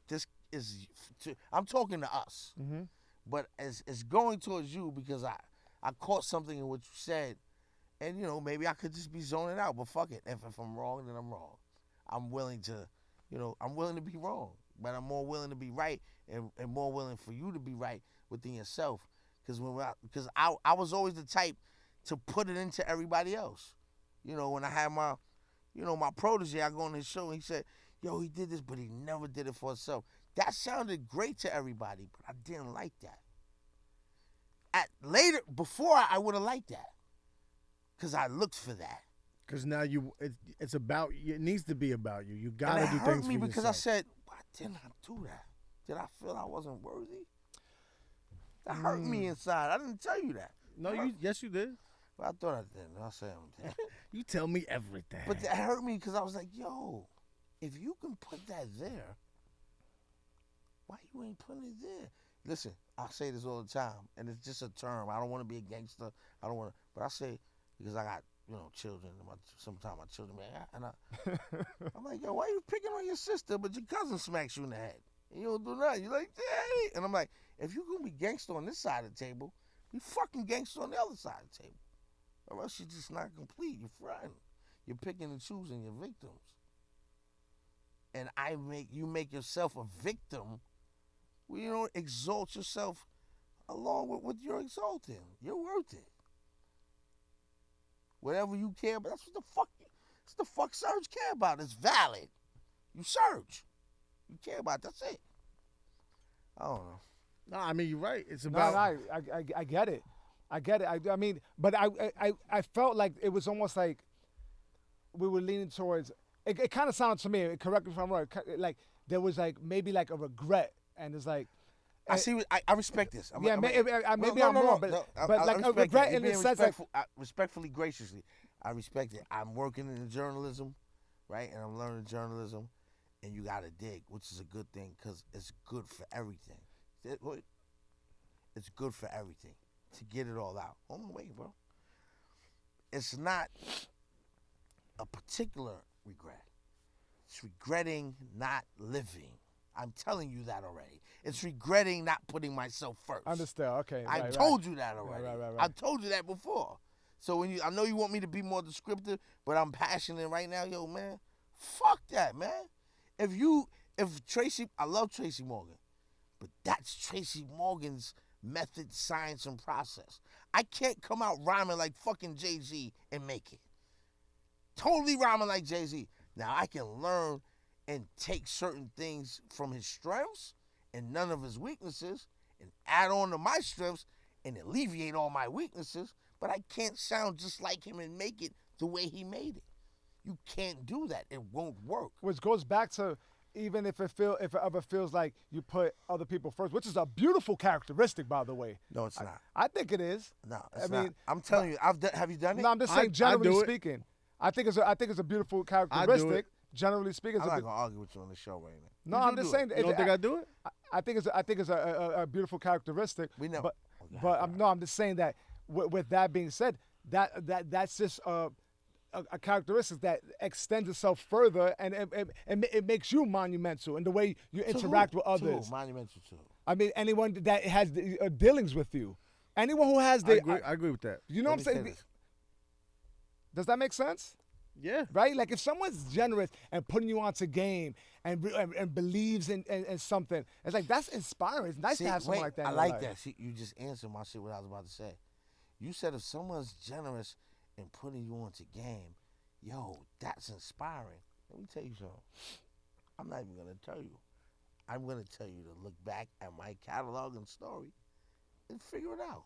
I'm talking to us, but it's going towards you because I caught something in what you said. And, you know, maybe I could just be zoning out, but fuck it. If I'm wrong, then I'm wrong. I'm willing to, I'm willing to be wrong, but I'm more willing to be right and more willing for you to be right within yourself. Because I was always the type to put it into everybody else. You know, when I had my protege, I go on his show and he said, yo, he did this, but he never did it for himself. That sounded great to everybody, but I didn't like that. Before I would have liked that. Because I looked for that. Because now it's about you. It needs to be about you. You gotta do things for yourself. And it hurt me because I said, why didn't I do that? Did I feel I wasn't worthy? That hurt me inside. I didn't tell you that. No, yes you did. Well, I thought I didn't. I said I did. You tell me everything. But that hurt me because I was like, yo, if you can put that there, why you ain't putting it there? Listen, I say this all the time, and it's just a term. I don't want to be a gangster. I don't want to, but I say. Because I got, children. Sometimes my children, and I'm like, yo, why you picking on your sister, but your cousin smacks you in the head? And you don't do nothing. You're like, hey. And I'm like, if you're going to be gangster on this side of the table, be fucking gangster on the other side of the table. Or else you're just not complete. You're fronting. You're picking and choosing your victims. And you make yourself a victim. Well, you don't exalt yourself along with what you're exalting. You're worth it. Whatever you care about, that's what the fuck Serge care about. It's valid. You Serge. You care about, that's it. I don't know. No, I mean, you're right. It's about... No, I get it. I get it. I mean, but I felt like it was almost like we were leaning towards... It kind of sounded to me, correct me if I'm wrong, like there was like maybe like a regret, and it's like... I see. I respect this. Maybe I'm wrong, but like a regret in the sense like respectfully, graciously, I respect it. I'm working in journalism, right, and I'm learning journalism, and you gotta dig, which is a good thing because it's good for everything. It's good for everything to get it all out. Hold on, wait, bro. It's not a particular regret. It's regretting not living. I'm telling you that already. It's regretting not putting myself first. Understand? Okay. I told you that already. Right. I told you that before. So I know you want me to be more descriptive, but I'm passionate right now, yo, man. Fuck that, man. I love Tracy Morgan, but that's Tracy Morgan's method, science, and process. I can't come out rhyming like fucking Jay-Z and make it. Totally rhyming like Jay-Z. Now I can learn and take certain things from his strengths and none of his weaknesses and add on to my strengths and alleviate all my weaknesses, but I can't sound just like him and make it the way he made it. You can't do that. It won't work. Which goes back to even if it ever feels like you put other people first, which is a beautiful characteristic, by the way. No, it's not. I think it is. No, it's not. I'm telling you, have you done it? No, I'm just saying, generally speaking. I think it's a beautiful characteristic. Generally speaking, I'm not gonna argue with you on the show right now. No, I'm just saying. You don't think I do it? I think it's a beautiful characteristic. We know. But I'm just saying that with that being said, that's just a characteristic that extends itself further, and it makes you monumental in the way you interact with others. Monumental too. I mean, anyone that has dealings with you, anyone who has the. I agree with that. You know what I'm saying? Does that make sense? Yeah. Right? Like if someone's generous and putting you onto game and believes in something, it's like that's inspiring. It's nice to have someone like that. I like that. See, you just answered my shit what I was about to say. You said if someone's generous and putting you onto game, yo, that's inspiring. Let me tell you something. I'm not even gonna tell you. I'm gonna tell you to look back at my catalog and story and figure it out.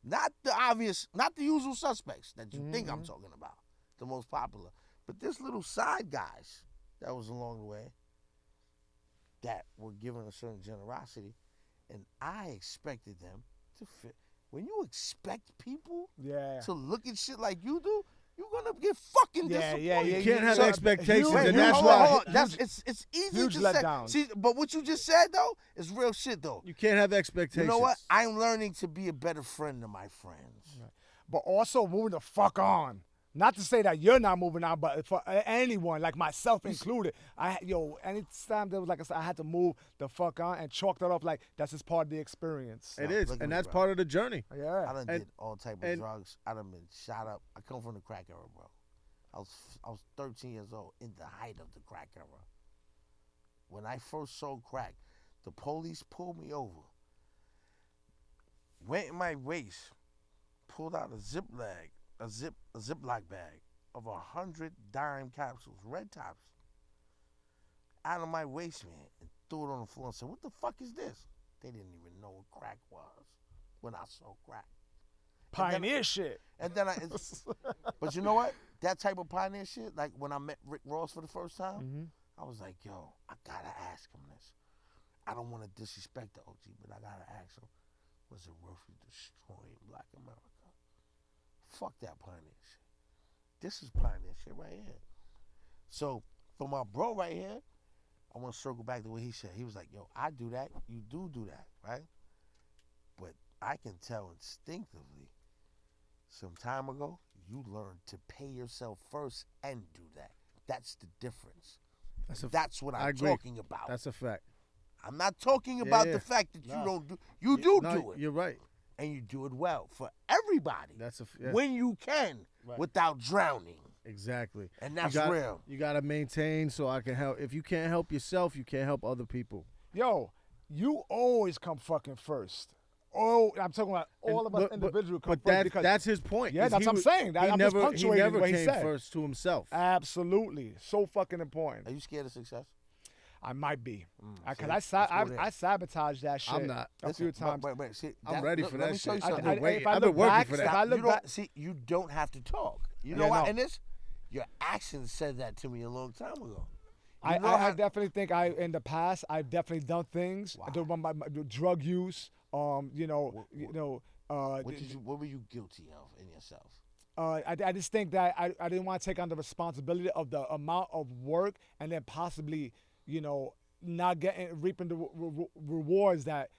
Not the obvious, not the usual suspects that you think I'm talking about, the most popular. But this little side guys that was along the way that were given a certain generosity, and I expected them to fit. When you expect people to look at shit like you do, you're gonna get fucking disappointed. You can't have expectations, Wait, and that's why it's easy huge to letdown. say. See, but what you just said though is real shit though. you can't have expectations. You know what? I'm learning to be a better friend to my friends. But also moving the fuck on. Not to say that you're not moving on, but for anyone, like myself included, anytime there was like I had to move the fuck on and chalk that up like that's just part of the experience. It is, and that's part of the journey. Yeah. I done did all type of drugs. I done been shot up. I come from the crack era, bro. I was 13 years old in the height of the crack era. When I first sold crack, the police pulled me over, went in my waist, pulled out a Ziploc bag of 100 dime capsules, red tops, out of my waist, man, and threw it on the floor and said, "What the fuck is this?" They didn't even know what crack was when I sold crack. Pioneer shit. And then but you know what? That type of pioneer shit, like when I met Rick Ross for the first time, I was like, yo, I gotta ask him this. I don't want to disrespect the OG, but I gotta ask him, was it worth you destroying Black America? Fuck that pioneer shit. This is pioneer shit right here. So for my bro right here, I want to circle back to what he said. He was like, yo, I do that. You do that, right? But I can tell instinctively some time ago, you learned to pay yourself first and do that. That's the difference. That's what I'm talking about. That's a fact. I'm not talking about the fact that you don't do. You do it. You're right. And you do it well for everybody. That's when you can, without drowning. Exactly. And that's real. You gotta maintain so I can help. If you can't help yourself, you can't help other people. Yo, you always come fucking first. Oh, I'm talking about all of us individually come first. But that's his point. Yeah, that's what I'm saying. I'm just punctuating he never what he came said. first to himself. Absolutely. So fucking important. Are you scared of success? I might be. Because I sabotaged that shit I'm not. a few times. Wait. See, I'm ready for that shit. I've been working for that. You don't have to talk. You know why? And your actions said that to me a long time ago. I definitely think in the past I've definitely done things. Wow. My drug use. What were you guilty of in yourself? I just think that I didn't want to take on the responsibility of the amount of work and then possibly, not reaping the rewards that.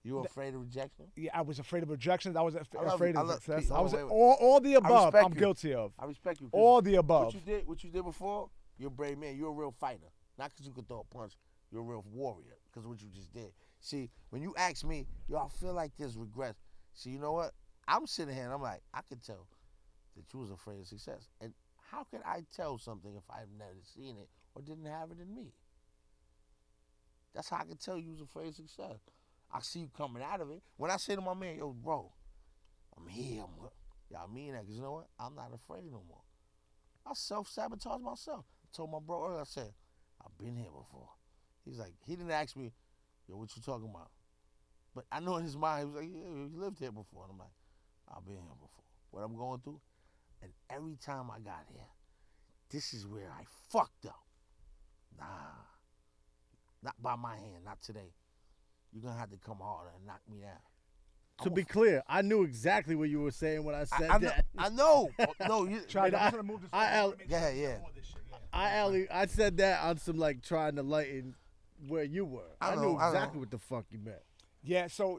You were afraid of rejection? Yeah, I was afraid of rejection. I was afraid of success. Pete, I was wait. all the above. I'm you. guilty of. I respect you. All the above. What you did before, you're a brave man. You're a real fighter. Not because you could throw a punch. You're a real warrior because of what you just did. See, when you ask me, I feel like there's regrets. See, you know what? I'm sitting here and I'm like, I could tell that you was afraid of success. And how could I tell something if I've never seen it or didn't have it in me? That's how I could tell you was afraid of success. I see you coming out of it. When I say to my man, yo, bro, I'm here. I mean that because you know what? I'm not afraid no more. I self-sabotage myself. I told my bro earlier, I said, I've been here before. He's like, he didn't ask me, yo, what you talking about? But I know in his mind, he was like, yeah, you lived here before. And I'm like, I've been here before. What I'm going through. And every time I got here, this is where I fucked up. Nah. Not by my hand, not today. You're going to have to come harder and knock me down. To be clear, I knew exactly what you were saying when I said that. I know. No, you. I'm just gonna move this. I said that on some trying to lighten where you were. I knew exactly what the fuck you meant. Yeah, so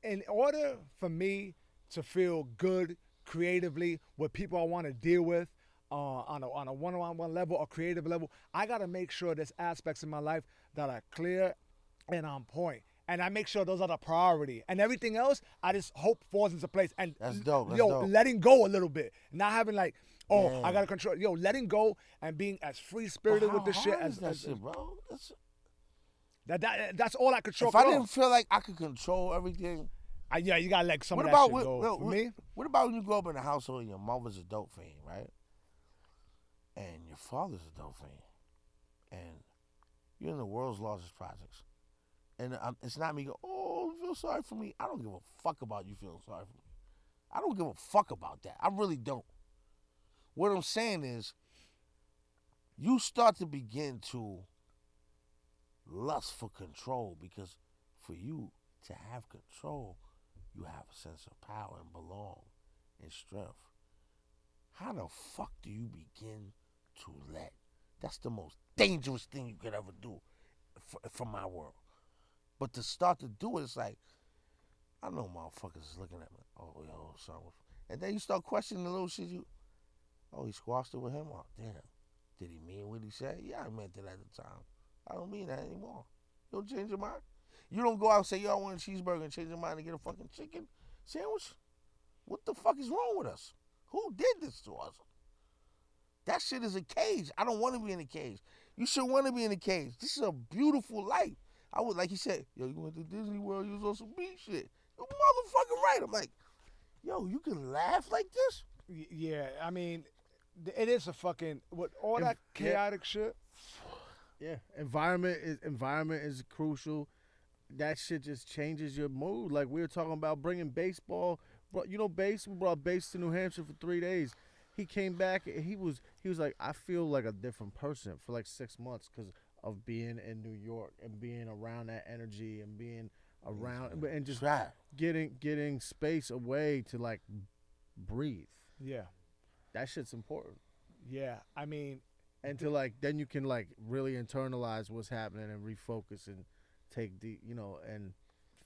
in order for me to feel good creatively with people I want to deal with on a one-on-one level or creative level, I gotta make sure there's aspects in my life that are clear and on point. And I make sure those are the priority. And everything else, I just hope falls into place. And that's dope. Letting go a little bit. Not having I gotta control. Letting go and being as free-spirited with this shit as shit, bro. That's all I control. If I didn't feel like I could control everything. You gotta let some of that shit go. For me? What about when you grow up in a household and your mother's a dope fiend, right? And your father's a dope fiend. And you're in the world's largest projects. And it's not me go, oh, you feel sorry for me. I don't give a fuck about you feeling sorry for me. I don't give a fuck about that. I really don't. What I'm saying is, you start to begin to lust for control, because for you to have control, you have a sense of power and belong and strength. How the fuck do you begin to let? That's the most dangerous thing you could ever do from my world. But to start to do it, it's like, I know motherfuckers is looking at me. Oh, yo, son. And then you start questioning the little shit he squashed it with him? Oh, damn. Did he mean what he said? Yeah, I meant it at the time. I don't mean that anymore. You don't change your mind? You don't go out and say, yo, I want a cheeseburger and change your mind and get a fucking chicken sandwich? What the fuck is wrong with us? Who did this to us? That shit is a cage. I don't want to be in a cage. You should want to be in a cage. This is a beautiful life. I would, like he said, yo, you went to Disney World, you was on some beach shit. You motherfucking right. I'm like, yo, you can laugh like this? Yeah, I mean, it is a fucking, with all that chaotic shit. Yeah, environment is crucial. That shit just changes your mood. Like we were talking about bringing baseball. You know, we brought bass to New Hampshire for 3 days. He came back and he was like, I feel like a different person for like 6 months because of being in New York and being around that energy and being around and just getting space away to like breathe. Yeah. That shit's important. Yeah, I mean, and to like then you can like really internalize what's happening and refocus and take and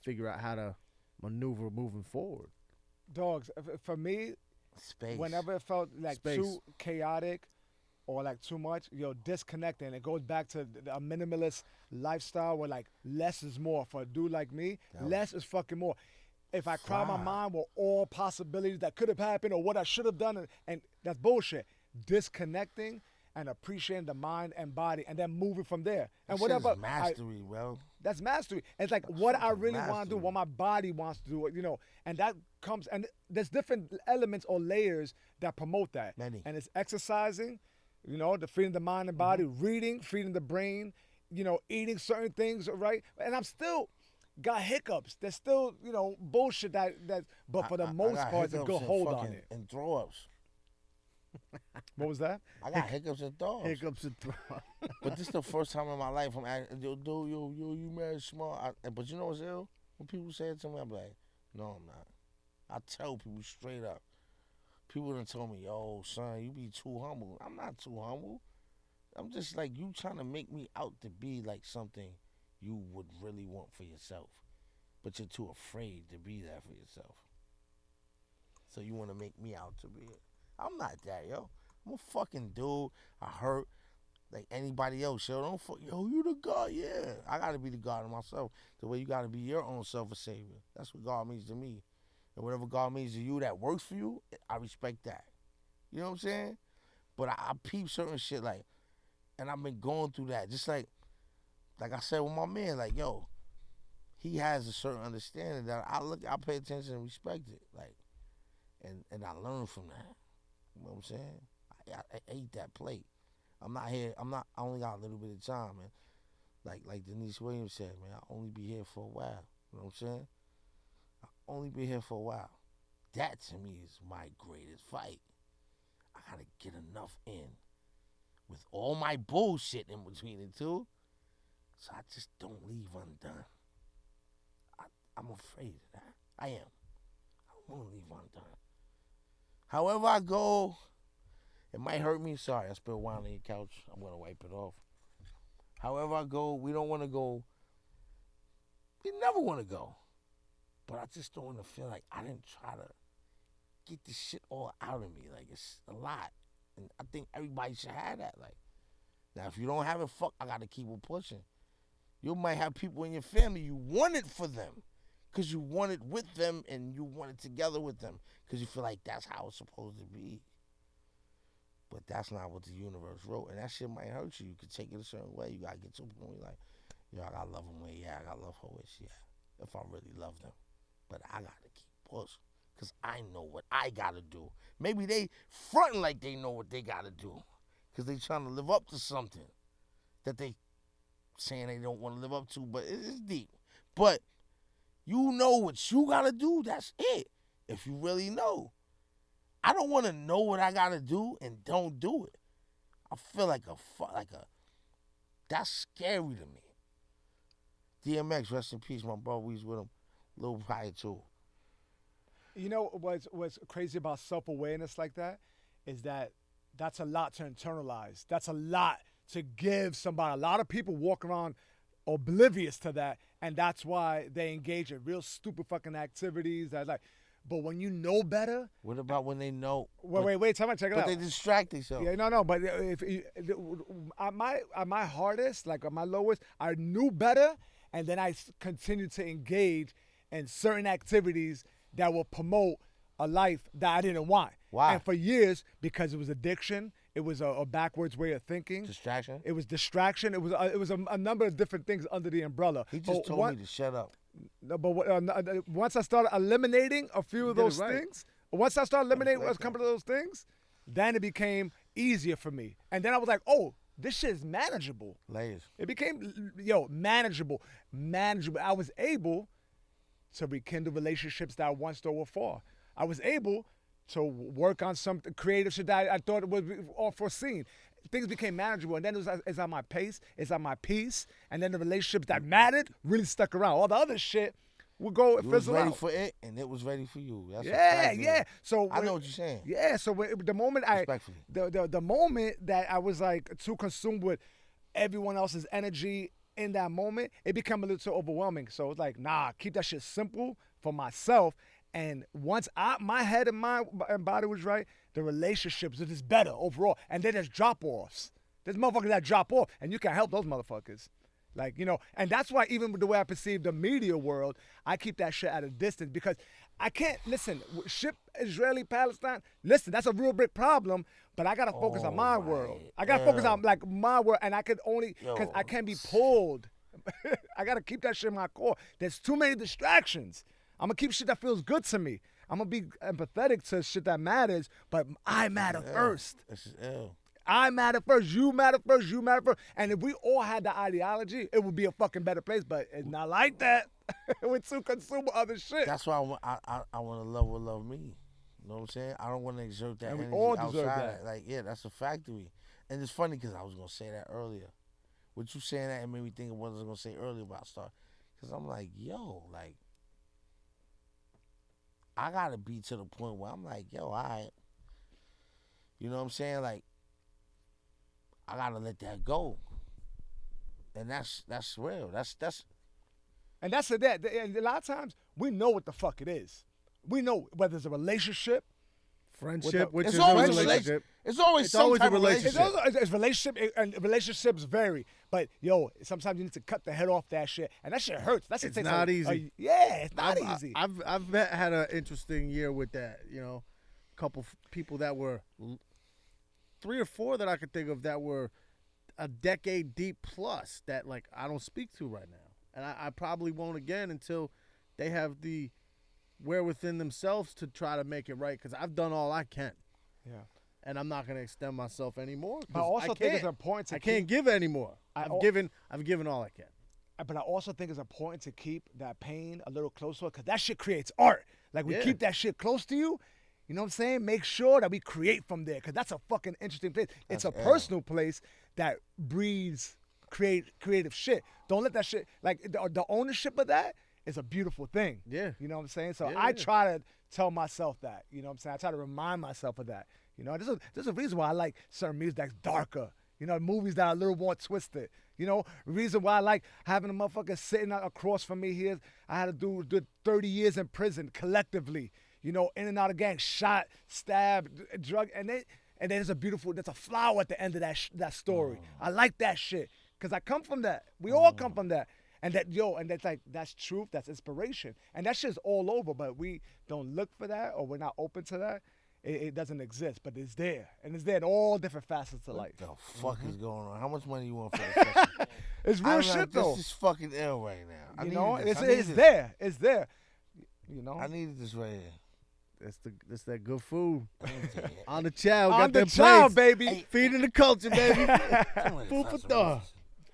figure out how to maneuver moving forward. Dogs, for me, space. Whenever it felt like too chaotic or like too much, disconnecting. It goes back to a minimalist lifestyle where like less is more. For a dude like me, less is fucking more. If I crowd my mind with all possibilities that could have happened or what I should have done, and that's bullshit. Disconnecting and appreciating the mind and body, and then moving from there. And whatever mastery, bro. That's mastery. It's like what I really want to do, what my body wants to do, and that comes, and there's different elements or layers that promote that. Many. And it's exercising, the feeding the mind and body, reading, feeding the brain, eating certain things, right? And I'm still got hiccups. There's still, bullshit but for the most part, it's a good hold on it. And throw-ups. What was that? I got hiccups and throw-ups. Hiccups and throw-ups. But this is the first time in my life I'm acting, yo, you mad smart. But you know what's ill? When people say it to me, I'm like, no, I'm not. I tell people straight up. People done told me, yo, son, you be too humble. I'm not too humble. I'm just like, you trying to make me out to be like something you would really want for yourself. But you're too afraid to be that for yourself. So you want to make me out to be it. I'm not that, yo. I'm a fucking dude. I hurt like anybody else, yo. Don't fuck, yo, you the God, yeah. I gotta be the God of myself. The way you gotta be your own self-savior. That's what God means to me. And whatever God means to you that works for you, I respect that. You know what I'm saying? But I peep certain shit like, and I've been going through that. Just like I said with my man, like, yo, he has a certain understanding that I pay attention and respect it. Like, and I learn from that. You know what I'm saying? I ate that plate. I only got a little bit of time, man. Like Denise Williams said, man, I'll only be here for a while. You know what I'm saying? I'll only be here for a while. That to me is my greatest fight. I gotta get enough in with all my bullshit in between the two, so I just don't leave undone. I'm afraid of that. I am. I don't want to leave undone. However I go, it might hurt me. Sorry, I spilled wine on your couch. I'm going to wipe it off. However I go, we don't want to go. We never want to go. But I just don't want to feel like I didn't try to get this shit all out of me. Like, it's a lot. And I think everybody should have that. Like, now, if you don't have it, fuck, I got to keep it pushing. You might have people in your family, you want it for them. Because you want it with them and you want it together with them. Because you feel like that's how it's supposed to be. But that's not what the universe wrote. And that shit might hurt you. You could take it a certain way. You got to get to a point where you're like, yo, I got to love them where, I got to love her where she at. If I really love them. But I got to keep pushing. Because I know what I got to do. Maybe they fronting like they know what they got to do. Because they trying to live up to something that they saying they don't want to live up to. But it's deep. But you know what you gotta do. That's it. If you really know. I don't want to know what I gotta do and don't do it. I feel like that's scary to me. DMX, rest in peace, my bro. We was with him a little prior to. You know what's crazy about self-awareness like that is that's a lot to internalize. That's a lot to give somebody. A lot of people walk around oblivious to that, and that's why they engage in real stupid fucking activities. That like, but when you know better. What about when they know? Wait, check it out. But they distract themselves. Yeah, no. But at my hardest, like at my lowest, I knew better, and then I continued to engage in certain activities that will promote a life that I didn't want. Why? And for years, because it was addiction, it was a backwards way of thinking. Distraction? It was distraction. It was a number of different things under the umbrella. He just told me to shut up. No, but once I started eliminating a few of those things, once I started eliminating a couple of those things, then it became easier for me. And then I was like, oh, this shit is manageable. Layers. It became, manageable. I was able to rekindle relationships that I once thought were far. I was able to work on some creative shit that I thought was unforeseen. Things became manageable, and then it's on my pace, it's on my peace, and then the relationships that mattered really stuck around. All the other shit would go You was fizzle ready out. for it, and it was ready for you. That's Yeah. So I know what you're saying. Yeah. So the moment the moment that I was like too consumed with everyone else's energy in that moment, it became a little too overwhelming. So it's like, nah, keep that shit simple for myself. And once my head and my body was right, the relationships are just better overall. And then there's drop-offs. There's motherfuckers that drop off, and you can't help those motherfuckers. Like, and that's why even with the way I perceive the media world, I keep that shit at a distance because I can't, listen, ship Israeli-Palestine, listen, that's a real big problem, but I got to focus on my world. I got to focus on, like, my world, and I could only, because I can't be pulled. I got to keep that shit in my core. There's too many distractions. I'm going to keep shit that feels good to me. I'm going to be empathetic to shit that matters, but I matter first. This is ill. I matter first, you matter first, you matter first. And if we all had the ideology, it would be a fucking better place, but it's not like that. We're too consumed with other shit. That's why I want to love what love me. You know what I'm saying? I don't want to exert that And we energy all deserve outside. that. Like, yeah, that's a factory. And it's funny because I was going to say that earlier. With you saying that, it made me think of what I was going to say earlier about Star. Because I'm like, yo, like, I got to be to the point where I'm like, yo, all right. You know what I'm saying? Like, I got to let that go. And that's real. And that's that. And a lot of times, we know what the fuck it is. We know whether it's a relationship, Friendship, which it's is always a relationship. It's always some always type a of relationship. It's relationship, and relationships vary. But yo, sometimes you need to cut the head off that shit, and that shit hurts. That shit It's takes not easy. It's not easy. I've had an interesting year with that. A couple people that were 3 or 4 that I could think of that were a decade deep plus that like I don't speak to right now, and I probably won't again until they have the wherewithal themselves to try to make it right. Because I've done all I can. Yeah. And I'm not going to extend myself anymore. But I also think it's important to I can't give anymore. I've given all I can. But I also think it's important to keep that pain a little closer because that shit creates art. Like, we keep that shit close to you. You know what I'm saying? Make sure that we create from there because that's a fucking interesting place. It's a personal place that breeds creative shit. Don't let that shit, like, the ownership of that is a beautiful thing. Yeah. You know what I'm saying? So I try to tell myself that. You know what I'm saying? I try to remind myself of that. There's a reason why I like certain music that's darker. Movies that are a little more twisted. The reason why I like having a motherfucker sitting across from me here, I had a dude did 30 years in prison collectively. In and out of gang, shot, stabbed, drug, and then there's a flower at the end of that story. I like that shit because I come from that. We all come from that. And that's truth, that's inspiration. And that shit's all over, but we don't look for that or we're not open to that. It doesn't exist, but it's there. And it's there in all different facets of life. What the fuck is going on? How much money you want for this session? It's real shit, though. This is fucking ill right now. It's there. It's there. I needed this right here. That's that good food. On the chow, On got the that chow, plates. baby. Feeding the culture, baby. Food for thought.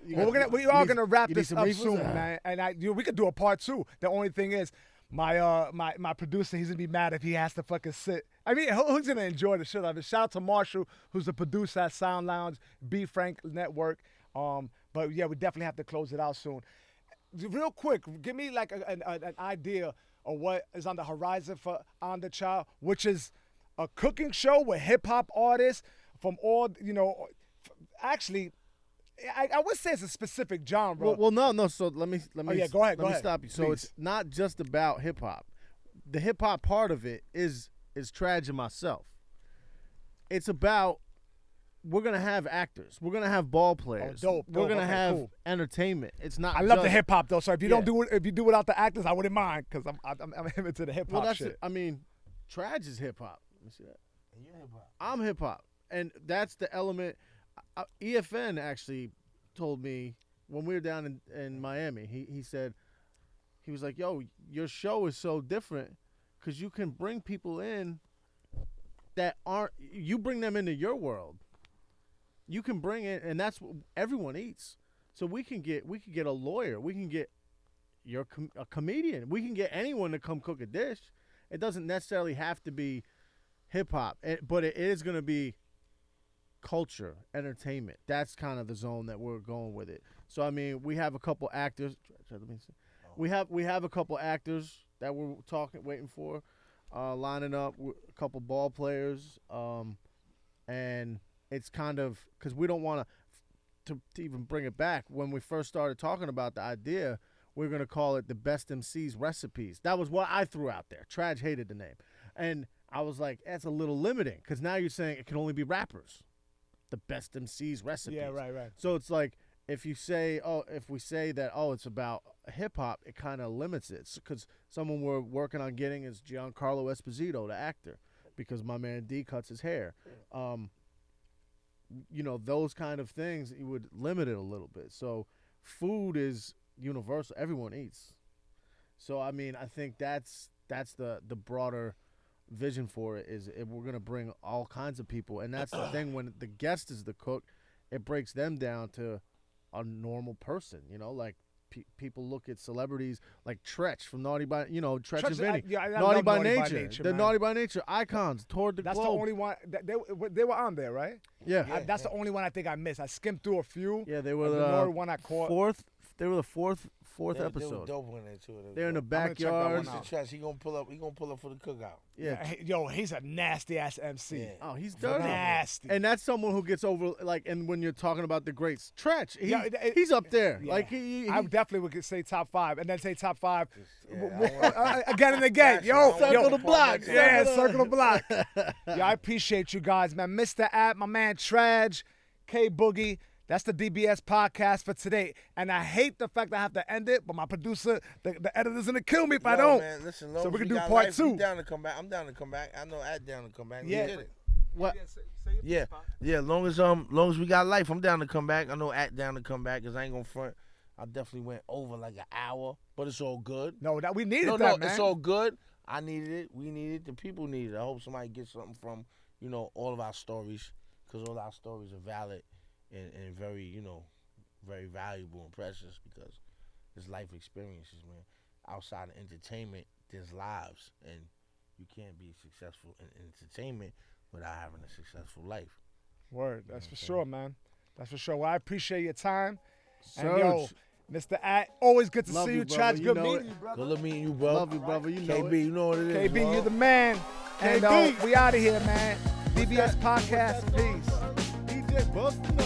Well, we are gonna wrap you need this some up reefers? soon, man. And we could do a part 2. The only thing is, my producer, he's gonna be mad if he has to fucking sit. I mean, who's gonna enjoy the shit out of it? Shout out to Marshall, who's the producer at Sound Lounge, B Frank Network. But yeah, we definitely have to close it out soon. Real quick, give me like an idea of what is on the horizon for On Da Chow, which is a cooking show with hip hop artists from all, actually, I would say it's a specific genre. Well, no. So let me. yeah, go ahead. Let me stop you. So Please. it's not just about hip hop. The hip hop part of it is Tragedy and myself. It's about we're gonna have actors. We're gonna have ball players. Dope. We're gonna Okay, have cool. entertainment. It's not. I love the just- hip hop though. So if you Yeah. don't do it, if you do without the actors, I wouldn't mind because I'm into the hip hop Well, that's shit. it. I mean, Trag is hip hop. Let me see that. I'm hip hop, and that's the element. EFN actually told me when we were down in Miami. He said he was like, "Yo, your show is so different because you can bring people in that aren't. You bring them into your world. You can bring in, and that's what everyone eats. So we can get a lawyer. We can get a comedian. We can get anyone to come cook a dish. It doesn't necessarily have to be hip hop, but it is going to be culture, entertainment. That's kind of the zone that we're going with it. So I mean, we have a couple actors. Let me see. We have a couple actors that we're waiting for, lining up. A couple ball players, and it's kind of because we don't want to even bring it back. When we first started talking about the idea, we we're gonna call it the Best MCs Recipes. That was what I threw out there. Traj hated the name, and I was like, that's a little limiting because now you're saying it can only be rappers. The Best MCs Recipes. Yeah, right. So it's like if we say that it's about hip hop, it kind of limits it because someone we're working on getting is Giancarlo Esposito, the actor, because my man D cuts his hair. Those kind of things, you would limit it a little bit. So food is universal. Everyone eats. So, I mean, I think that's the broader vision for it is if we're going to bring all kinds of people. And that's the thing, when the guest is the cook, it breaks them down to a normal person, like people look at celebrities like Tretch from Naughty by, Tretch and Vinny. I Naughty love by Naughty by Nature. Nature, The man. Naughty by Nature icons toured the That's globe. the only one. They were on there, right? Yeah. That's the only one I think I missed. I skimmed through a few. Yeah, they were the the Naughty one I caught. fourth. They were the fourth They episode. were dope in there too. They're in the gonna check that one backyards. out. Trash. He gonna pull up. He gonna pull up for the cookout. Yeah. Yo, he's a nasty ass MC. Yeah. Oh, he's dirty. Nasty. And that's someone who gets over, and when you're talking about the greats, Tretch, he's up there. Yeah. Like he I definitely would say top 5, and then say top 5 Yeah, again and again. Yo, Circle the block. Yeah, circle the block. Yeah, I appreciate you guys, man. Mr. App, my man Traj, K Boogie. That's the DBS podcast for today. And I hate the fact that I have to end it, but my producer, the editor's gonna kill me if I don't. Man, listen, So long we as can do got part life, 2. we down to come back. I'm down to come back. I know Ad down to come back. Yeah. We did it. what? Yeah. Long as we got life, I'm down to come back. I know Ad down to come back because I ain't gonna front. I definitely went over like an hour, but it's all good. No, we needed No, that, man. it's all good. I needed it. We needed it. The people needed it. I hope somebody gets something from all of our stories, because all our stories are valid and very very valuable and precious, because it's life experiences, man. Outside of entertainment, there's lives, and you can't be successful in entertainment without having a successful life. Word, that's for sure, man. That's for sure. Well, I appreciate your time. And Surge. yo, Mr. At, always good to Love see you, you. brother. Traj, You good know meeting it. you, brother. Good luck meeting you, bro. Love you, brother. You know KB, it. you know what it is, KB, bro. you're the man. And KB. we out of here, man. DBS podcast. Peace. DJ Buster.